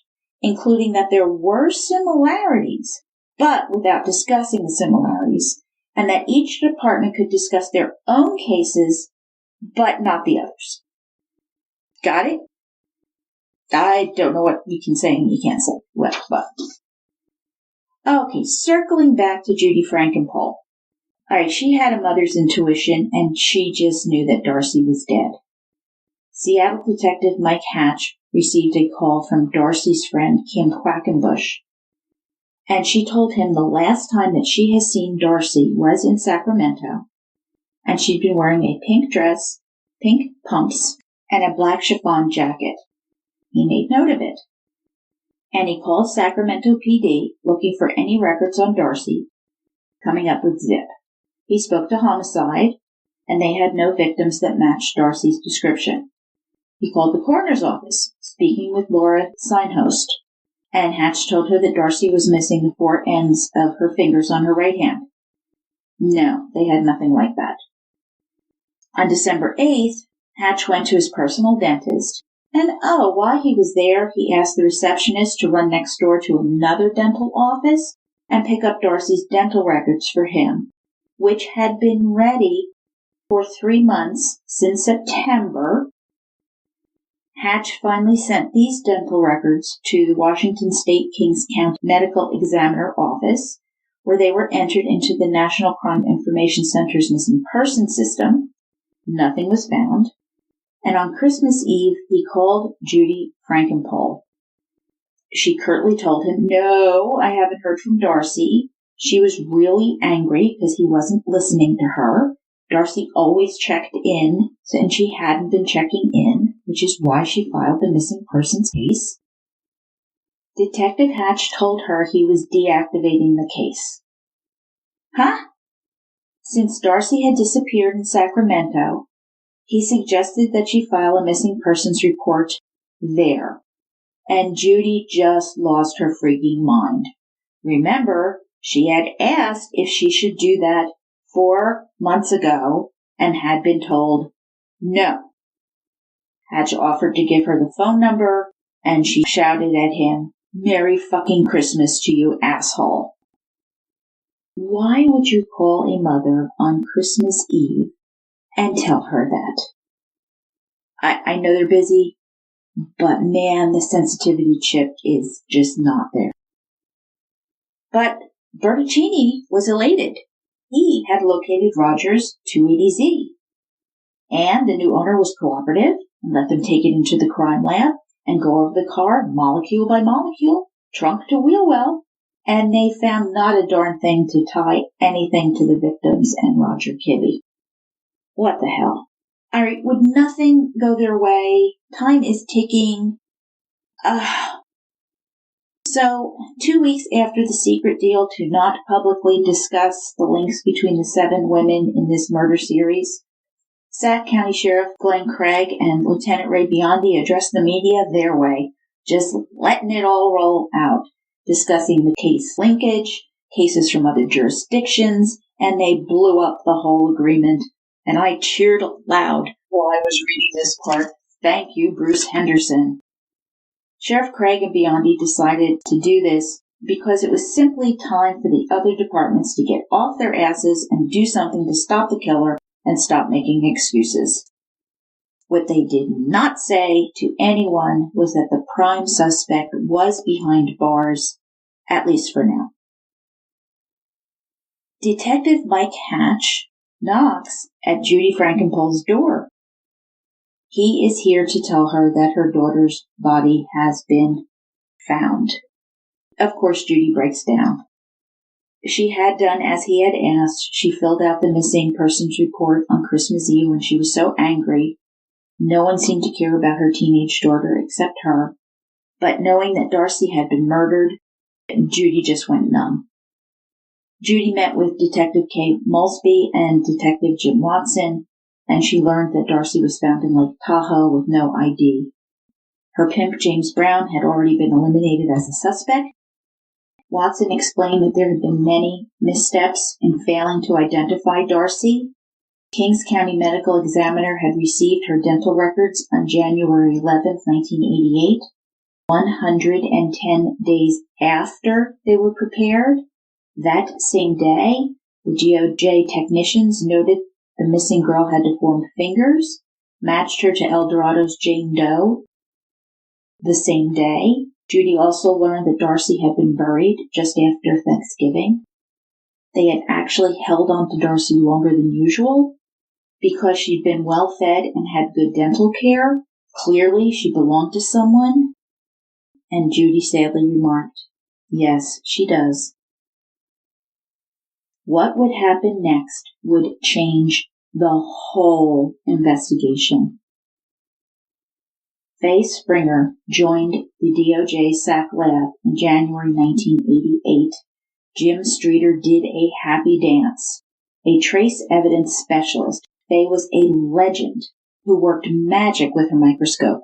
including that there were similarities, but without discussing the similarities, and that each department could discuss their own cases, but not the others. Got it? I don't know what you can say and you can't say. Well, but. Okay, circling back to Judy Frankenpole. Alright, she had a mother's intuition and she just knew that Darcy was dead. Seattle detective Mike Hatch received a call from Darcy's friend Kim Quackenbush, and she told him the last time that she has seen Darcy was in Sacramento, and she'd been wearing a pink dress, pink pumps, and a black chiffon jacket. He made note of it, and he called Sacramento PD looking for any records on Darcy, coming up with zip. He spoke to homicide, and they had no victims that matched Darcy's description. He called the coroner's office, speaking with Laura Signhost, and Hatch told her that Darcy was missing the 4 ends of her fingers on her right hand. No, they had nothing like that. On December 8th, Hatch went to his personal dentist, and while he was there, he asked the receptionist to run next door to another dental office and pick up Darcy's dental records for him, which had been ready for 3 months since September. Hatch finally sent these dental records to the Washington State Kings County Medical Examiner office, where they were entered into the National Crime Information Center's missing person system. Nothing was found. And on Christmas Eve, he called Judy Frankenpole. She curtly told him, "No, I haven't heard from Darcy." She was really angry because he wasn't listening to her. Darcy always checked in, and she hadn't been checking in, which is why she filed the missing persons case. Detective Hatch told her he was deactivating the case. Huh? Since Darcy had disappeared in Sacramento, he suggested that she file a missing persons report there. And Judy just lost her freaking mind. Remember, she had asked if she should do that 4 months ago and had been told no. Hatch offered to give her the phone number, and she shouted at him, "Merry fucking Christmas to you, asshole." Why would you call a mother on Christmas Eve and tell her that? I know they're busy, but man, the sensitivity chip is just not there. But Bertocchini was elated. He had located Roger's 280Z, and the new owner was cooperative and let them take it into the crime lab and go over the car molecule by molecule, trunk to wheel well, and they found not a darn thing to tie anything to the victims and Roger Kibbe. What the hell? All right, would nothing go their way? Time is ticking. So, 2 weeks after the secret deal to not publicly discuss the links between the 7 women in this murder series, Sac County Sheriff Glenn Craig and Lt Ray Biondi addressed the media their way, just letting it all roll out, discussing the case linkage, cases from other jurisdictions, and they blew up the whole agreement. And I cheered loud while I was reading this part. Thank you, Bruce Henderson. Sheriff Craig and Biondi decided to do this because it was simply time for the other departments to get off their asses and do something to stop the killer and stop making excuses. What they did not say to anyone was that the prime suspect was behind bars, at least for now. Detective Mike Hatch knocks at Judy Frankenpole's door. He is here to tell her that her daughter's body has been found. Of course, Judy breaks down. She had done as he had asked. She filled out the missing persons report on Christmas Eve when she was so angry. No one seemed to care about her teenage daughter except her. But knowing that Darcy had been murdered, Judy just went numb. Judy met with Detective Kay Maulsby and Detective Jim Watson, and she learned that Darcy was found in Lake Tahoe with no ID. Her pimp, James Brown, had already been eliminated as a suspect. Watson explained that there had been many missteps in failing to identify Darcy. Kings County Medical Examiner had received her dental records on January 11, 1988, 110 days after they were prepared. That same day, the DOJ technicians noted the missing girl had deformed fingers, matched her to El Dorado's Jane Doe. The same day, Judy also learned that Darcy had been buried just after Thanksgiving. They had actually held on to Darcy longer than usual because she'd been well fed and had good dental care. Clearly, she belonged to someone. And Judy sadly remarked, "Yes, she does." What would happen next would change the whole investigation. Faye Springer joined the DOJ SAC lab in January 1988. Jim Streeter did a happy dance. A trace evidence specialist, Faye was a legend who worked magic with her microscope.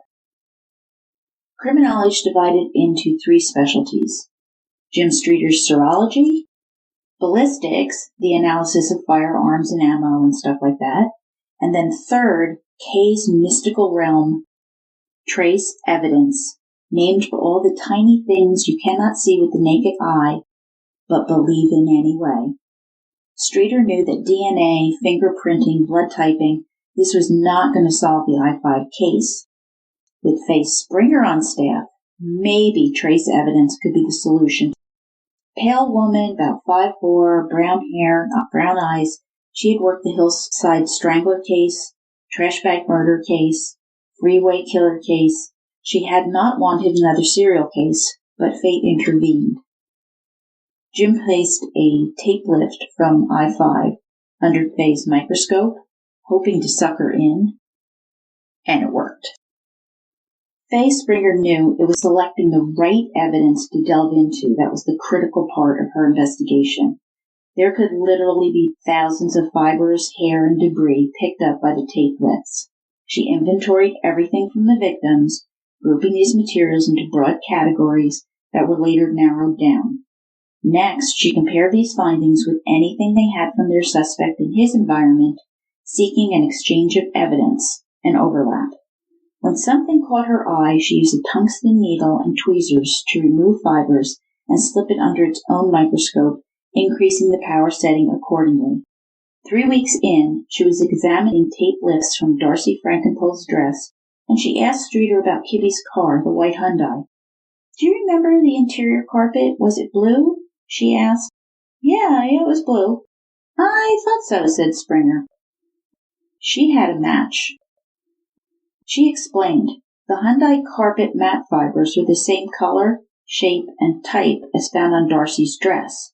Criminology divided into 3 specialties: Jim Streeter's serology, ballistics, the analysis of firearms and ammo and stuff like that, and then third, Kay's mystical realm, trace evidence, named for all the tiny things you cannot see with the naked eye, but believe in anyway. Streeter knew that DNA, fingerprinting, blood typing, this was not going to solve the I-5 case. With Faye Springer on staff, maybe trace evidence could be the solution. Pale woman, about 5'4", brown hair, not brown eyes. She had worked the Hillside Strangler case, trash bag murder case, freeway killer case. She had not wanted another serial case, but fate intervened. Jim placed a tape lift from I-5 under Faye's microscope, hoping to suck her in, and it worked. Faye Springer knew it was selecting the right evidence to delve into that was the critical part of her investigation. There could literally be thousands of fibrous hair and debris picked up by the tape lifts. She inventoried everything from the victims, grouping these materials into broad categories that were later narrowed down. Next, she compared these findings with anything they had from their suspect in his environment, seeking an exchange of evidence and overlap. When something caught her eye, she used a tungsten needle and tweezers to remove fibers and slip it under its own microscope, increasing the power setting accordingly. 3 weeks in, she was examining tape lifts from Darcy Frankenpole's dress, and she asked Streeter about Kitty's car, the white Hyundai. "Do you remember the interior carpet? Was it blue?" she asked. Yeah, it was blue." "I thought so," said Springer. She had a match. She explained, the Hyundai carpet matte fibers were the same color, shape, and type as found on Darcy's dress.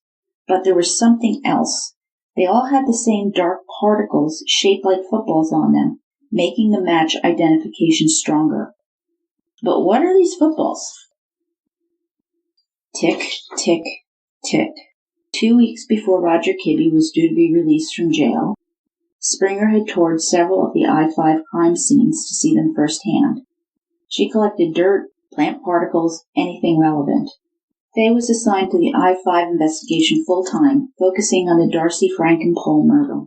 But there was something else. They all had the same dark particles shaped like footballs on them, making the match identification stronger. But what are these footballs? Tick, tick, tick. 2 weeks before Roger Kibbe was due to be released from jail, Springer had toured several of the I-5 crime scenes to see them firsthand. She collected dirt, plant particles, anything relevant. Faye was assigned to the I-5 investigation full-time, focusing on the Darcy Frankenpole murder.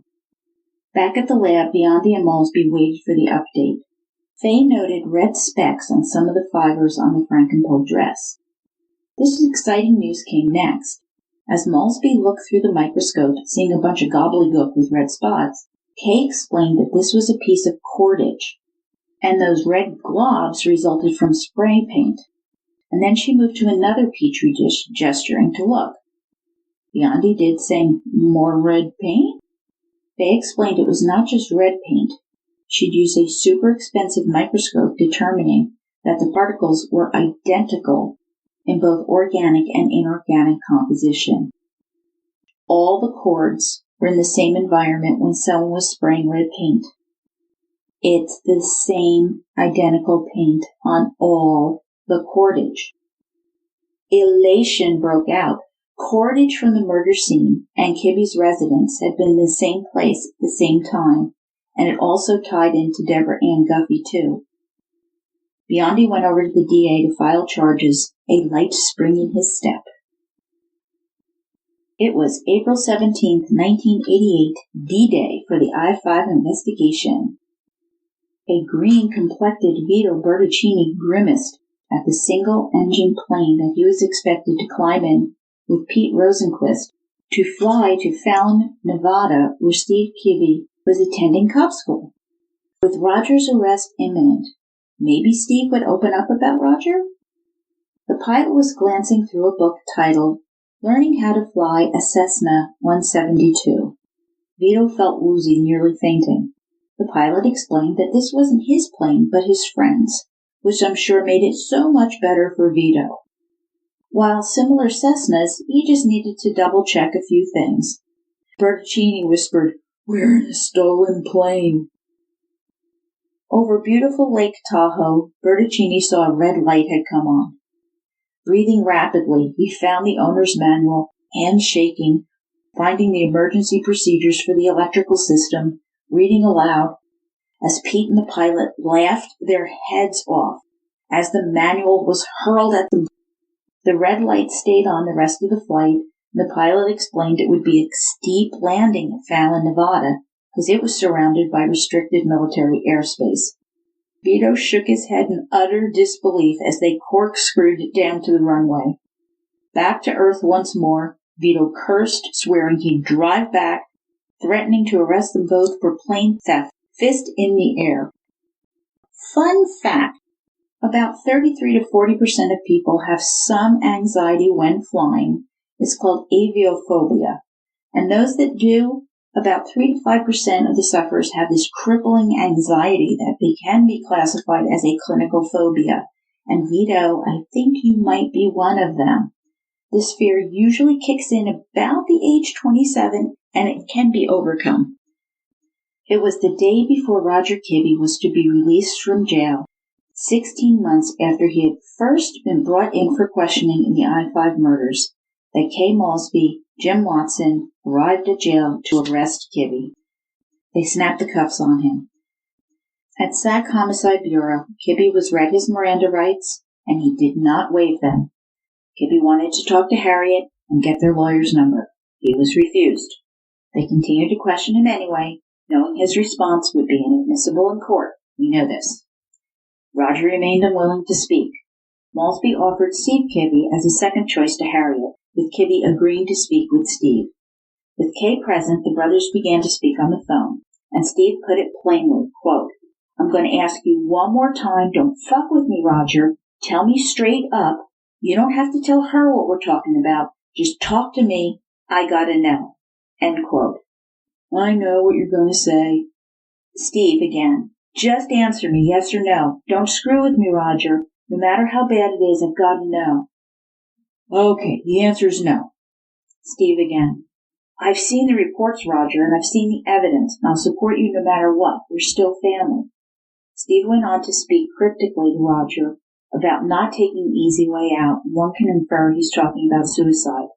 Back at the lab, Biondi and Maulsby waited for the update. Faye noted red specks on some of the fibers on the Frankenpole dress. This exciting news came next. As Maulsby looked through the microscope, seeing a bunch of gobbledygook with red spots, Kay explained that this was a piece of cordage, and those red globs resulted from spray paint. And then she moved to another petri dish, gesturing to look. Biondi did, saying, "More red paint?" Faye explained it was not just red paint. She'd used a super expensive microscope determining that the particles were identical in both organic and inorganic composition. All the cords were in the same environment when someone was spraying red paint. It's the same identical paint on all the cordage. Elation broke out. Cordage from the murder scene and Kibbe's residence had been in the same place at the same time, and it also tied into Deborah Ann Guffey, too. Biondi went over to the DA to file charges, a light spring in his step. It was April 17, 1988, D-Day for the I-5 investigation. A green-complected Vito Bertocchini grimaced at the single-engine plane that he was expected to climb in with Pete Rosenquist to fly to Fallon, Nevada, where Steve Kibbe was attending cop school. With Roger's arrest imminent, maybe Steve would open up about Roger? The pilot was glancing through a book titled Learning How to Fly a Cessna 172. Vito felt woozy, nearly fainting. The pilot explained that this wasn't his plane, but his friend's, which I'm sure made it so much better for Vito. While similar Cessnas, he just needed to double-check a few things. Bertocchini whispered, "We're in a stolen plane." Over beautiful Lake Tahoe, Bertocchini saw a red light had come on. Breathing rapidly, he found the owner's manual, hands shaking, finding the emergency procedures for the electrical system, reading aloud, as Pete and the pilot laughed their heads off As the manual was hurled at them, the red light stayed on the rest of the flight, and the pilot explained it would be a steep landing at Fallon, Nevada, because it was surrounded by restricted military airspace. Vito shook his head in utter disbelief as they corkscrewed it down to the runway. Back to Earth once more, Vito cursed, swearing he'd drive back, threatening to arrest them both for plane theft, fist in the air. Fun fact, about 33 to 40% of people have some anxiety when flying. It's called aviophobia. And those that do, about 3 to 5% of the sufferers have this crippling anxiety that can be classified as a clinical phobia. And Vito, I think you might be one of them. This fear usually kicks in about the age 27, and it can be overcome. It was the day before Roger Kibbe was to be released from jail, 16 months after he had first been brought in for questioning in the I-5 murders, that Kay Maulsby, Jim Watson, arrived at jail to arrest Kibbe. They snapped the cuffs on him. At SAC Homicide Bureau, Kibbe was read his Miranda rights, and he did not waive them. Kibbe wanted to talk to Harriet and get their lawyer's number. He was refused. They continued to question him anyway, knowing his response would be inadmissible in court. We know this. Roger remained unwilling to speak. Maulsby offered Steve Kibbe as a second choice to Harriet, with Kibbe agreeing to speak with Steve. With Kay present, the brothers began to speak on the phone, and Steve put it plainly, quote, "I'm going to ask you one more time, don't fuck with me, Roger. Tell me straight up. You don't have to tell her what we're talking about. Just talk to me. I gotta know." End quote. "I know what you're going to say." Steve again. "Just answer me, yes or no. Don't screw with me, Roger. No matter how bad it is, I've got to know." "Okay, the answer is no." Steve again. "I've seen the reports, Roger, and I've seen the evidence, and I'll support you no matter what. We're still family." Steve went on to speak cryptically to Roger about not taking the easy way out. One can infer he's talking about suicide.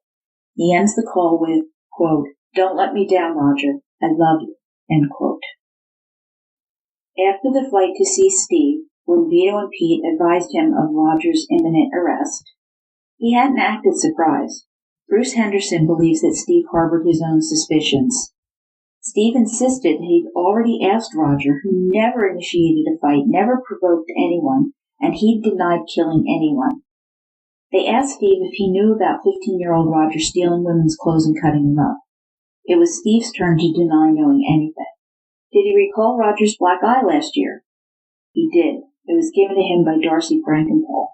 He ends the call with, quote, "Don't let me down, Roger. I love you." End quote. After the flight to see Steve, when Vito and Pete advised him of Roger's imminent arrest, he hadn't acted surprised. Bruce Henderson believes that Steve harbored his own suspicions. Steve insisted that he'd already asked Roger, who never initiated a fight, never provoked anyone, and he'd denied killing anyone. They asked Steve if he knew about 15-year-old Roger stealing women's clothes and cutting them up. It was Steve's turn to deny knowing anything. Did he recall Roger's black eye last year? He did. It was given to him by Darcy Frankenpole.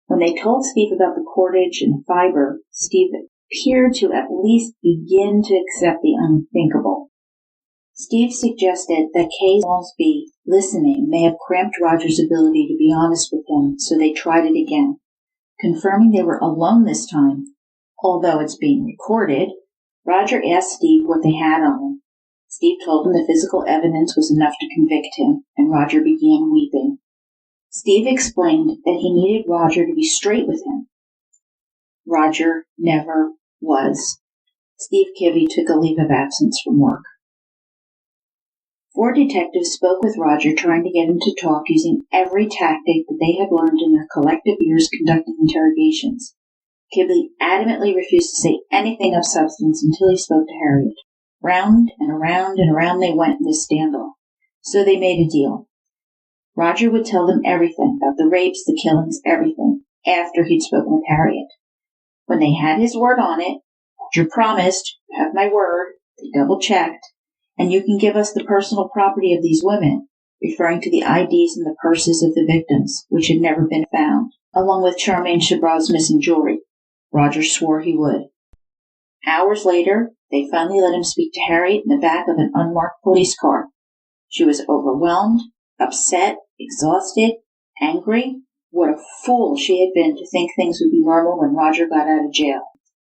When they told Steve about the cordage and fiber, Steve appeared to at least begin to accept the unthinkable. Steve suggested that Kay Maulsby listening may have cramped Roger's ability to be honest with him, so they tried it again. Confirming they were alone this time, although it's being recorded, Roger asked Steve what they had on him. Steve told him the physical evidence was enough to convict him, and Roger began weeping. Steve explained that he needed Roger to be straight with him. Roger never was. Steve Kibbe took a leave of absence from work. 4 detectives spoke with Roger, trying to get him to talk using every tactic that they had learned in their collective years conducting interrogations. Kibbe adamantly refused to say anything of substance until he spoke to Harriet. Round and around and around they went in this standoff. So they made a deal. Roger would tell them everything about the rapes, the killings, everything, after he'd spoken with Harriet. When they had his word on it, Roger promised, "You have my word," they double-checked, "and you can give us the personal property of these women," referring to the IDs and the purses of the victims, which had never been found, along with Charmaine Chabraw's missing jewelry. Roger swore he would. Hours later, they finally let him speak to Harriet in the back of an unmarked police car. She was overwhelmed, upset, exhausted, angry. What a fool she had been to think things would be normal when Roger got out of jail.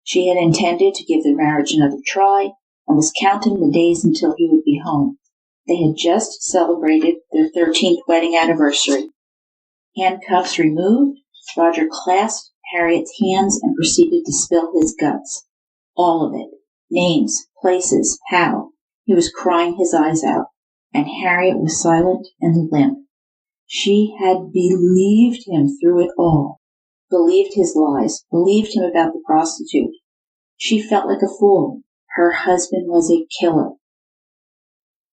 She had intended to give their marriage another try and was counting the days until he would be home. They had just celebrated their 13th wedding anniversary. Handcuffs removed, Roger clasped Harriet's hands and proceeded to spill his guts. All of it. Names, places, how. He was crying his eyes out, and Harriet was silent and limp. She had believed him through it all, believed his lies, believed him about the prostitute. She felt like a fool. Her husband was a killer.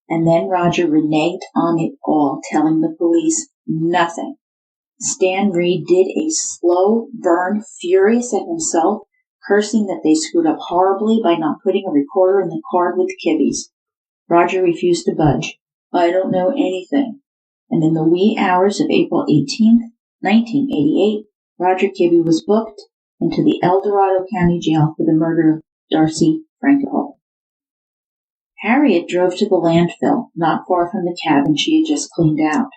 And then Roger reneged on it all, telling the police nothing. Stan Reed did a slow burn, furious at himself, cursing that they screwed up horribly by not putting a recorder in the car with Kibby's. Roger refused to budge. I don't know anything. And in the wee hours of April 18th, 1988, Roger Kibby was booked into the El Dorado County Jail for the murder of Darcy Frankenhole. Harriet drove to the landfill, not far from the cabin she had just cleaned out.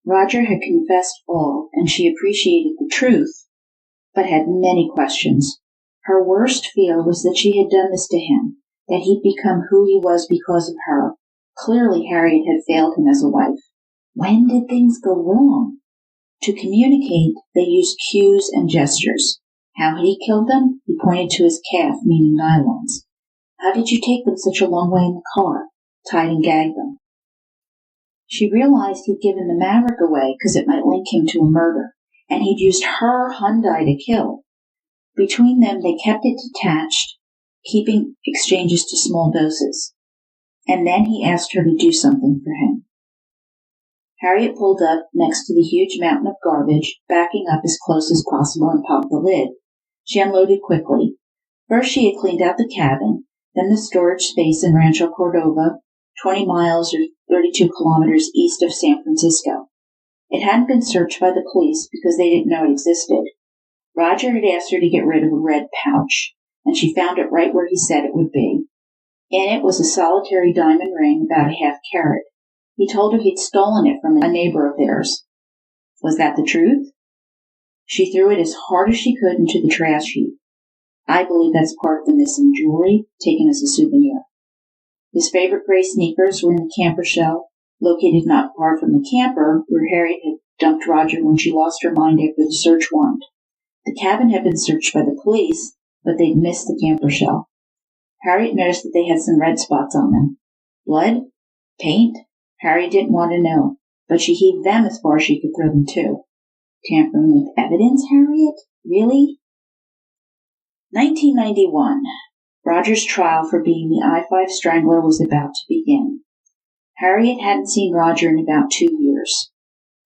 Roger had confessed all, and she appreciated the truth, but had many questions. Her worst fear was that she had done this to him, that he'd become who he was because of her. Clearly Harriet had failed him as a wife. When did things go wrong? To communicate, they used cues and gestures. How had he killed them? He pointed to his calf, meaning nylons. How did you take them such a long way in the car? Tied and gagged them. She realized he'd given the Maverick away because it might link him to a murder, and he'd used her Hyundai to kill. Between them, they kept it detached, keeping exchanges to small doses. And then he asked her to do something for him. Harriet pulled up next to the huge mountain of garbage, backing up as close as possible and popped the lid. She unloaded quickly. First she had cleaned out the cabin, then the storage space in Rancho Cordova, 20 miles or 32 kilometers east of San Francisco. It hadn't been searched by the police because they didn't know it existed. Roger had asked her to get rid of a red pouch, and she found it right where he said it would be. In it was a solitary diamond ring about a half-carat. He told her he'd stolen it from a neighbor of theirs. Was that the truth? She threw it as hard as she could into the trash heap. I believe that's part of the missing jewelry, taken as a souvenir. His favorite gray sneakers were in the camper shell, located not far from the camper where Harriet had dumped Roger when she lost her mind after the search warrant. The cabin had been searched by the police, but they'd missed the camper shell. Harriet noticed that they had some red spots on them. Blood? Paint? Harriet didn't want to know, but she heaved them as far as she could throw them too. Tampering with evidence, Harriet? Really? 1991. Roger's trial for being the I-5 strangler was about to begin. Harriet hadn't seen Roger in about 2 years.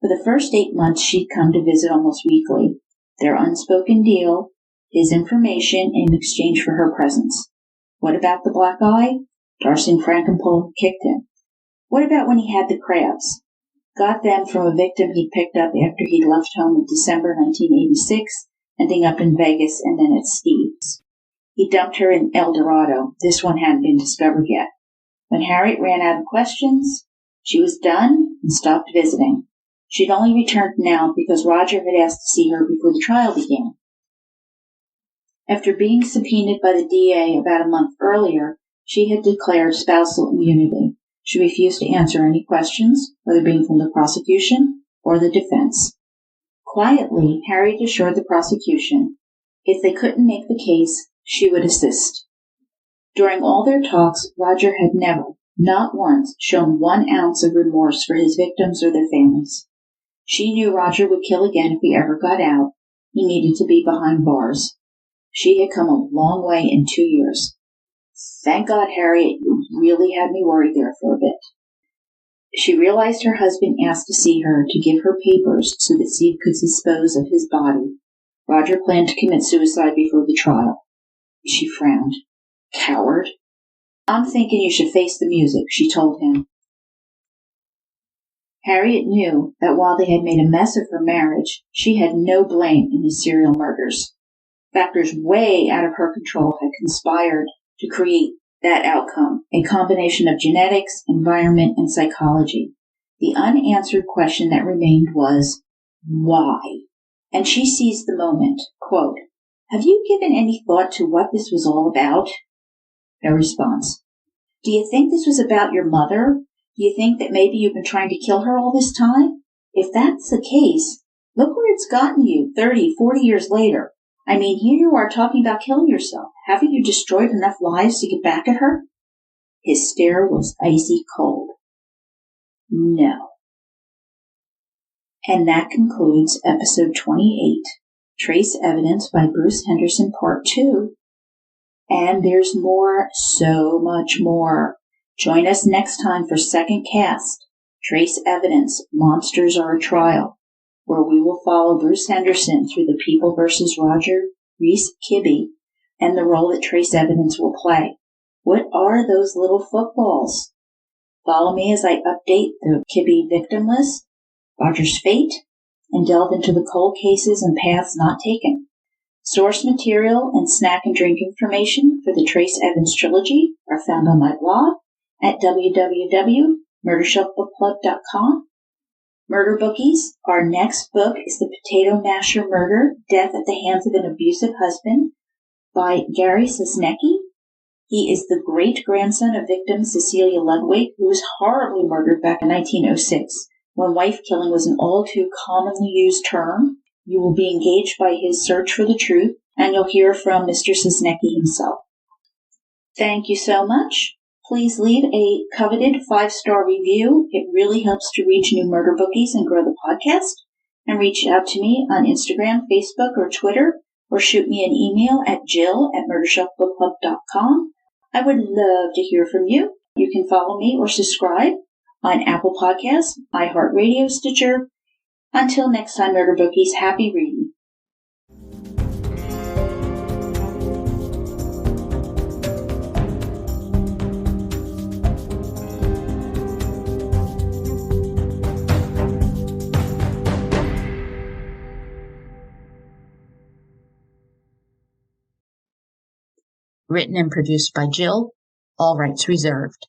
For the first 8 months, she'd come to visit almost weekly. Their unspoken deal, his information in exchange for her presence. What about the black eye? Darcy Frankenpole kicked him. What about when he had the crabs? Got them from a victim he'd picked up after he'd left home in December 1986, ending up in Vegas and then at Steve's. He dumped her in El Dorado. This one hadn't been discovered yet. When Harriet ran out of questions, she was done and stopped visiting. She'd only returned now because Roger had asked to see her before the trial began. After being subpoenaed by the DA about a month earlier, she had declared spousal immunity. She refused to answer any questions, whether being from the prosecution or the defense. Quietly, Harriet assured the prosecution if they couldn't make the case, she would assist. During all their talks, Roger had never, not once, shown 1 ounce of remorse for his victims or their families. She knew Roger would kill again if he ever got out. He needed to be behind bars. She had come a long way in 2 years. Thank God, Harriet, you really had me worried there for a bit. She realized her husband asked to see her to give her papers so that Steve could dispose of his body. Roger planned to commit suicide before the trial. She frowned. Coward. I'm thinking you should face the music, she told him. Harriet knew that while they had made a mess of her marriage, she had no blame in his serial murders. Factors way out of her control had conspired to create that outcome, a combination of genetics, environment, and psychology. The unanswered question that remained was, why? And she seized the moment. Quote, have you given any thought to what this was all about? No response. Do you think this was about your mother? Do you think that maybe you've been trying to kill her all this time? If that's the case, look where it's gotten you 30, 40 years later. I mean, here you are talking about killing yourself. Haven't you destroyed enough lives to get back at her? His stare was icy cold. No. And that concludes episode 28, Trace Evidence by Bruce Henderson, Part 2. And there's more, so much more. Join us next time for second cast, Trace Evidence, Monsters Are a Trial, where we will follow Bruce Henderson through the People vs. Roger Reese Kibbe and the role that Trace Evidence will play. What are those little footballs? Follow me as I update the Kibbe victim list, Roger's fate, and delve into the cold cases and paths not taken. Source material and snack and drink information for the Trace Evans trilogy are found on my blog at www.murdershelfbookclub.com. Murder Bookies, our next book is The Potato Masher Murder, Death at the Hands of an Abusive Husband by Gary Sosnecki. He is the great-grandson of victim Cecilia Ludwig, who was horribly murdered back in 1906, when wife killing was an all-too-commonly used term. You will be engaged by his search for the truth, and you'll hear from Mr. Sosnecki himself. Thank you so much. Please leave a coveted 5-star review. It really helps to reach new murder bookies and grow the podcast. And reach out to me on Instagram, Facebook, or Twitter, or shoot me an email at jill@murdershelfbookclub.com. I would love to hear from you. You can follow me or subscribe on Apple Podcasts, iHeartRadio, Stitcher. Until next time, Murder Bookies, happy reading. Written and produced by Jill, all rights reserved.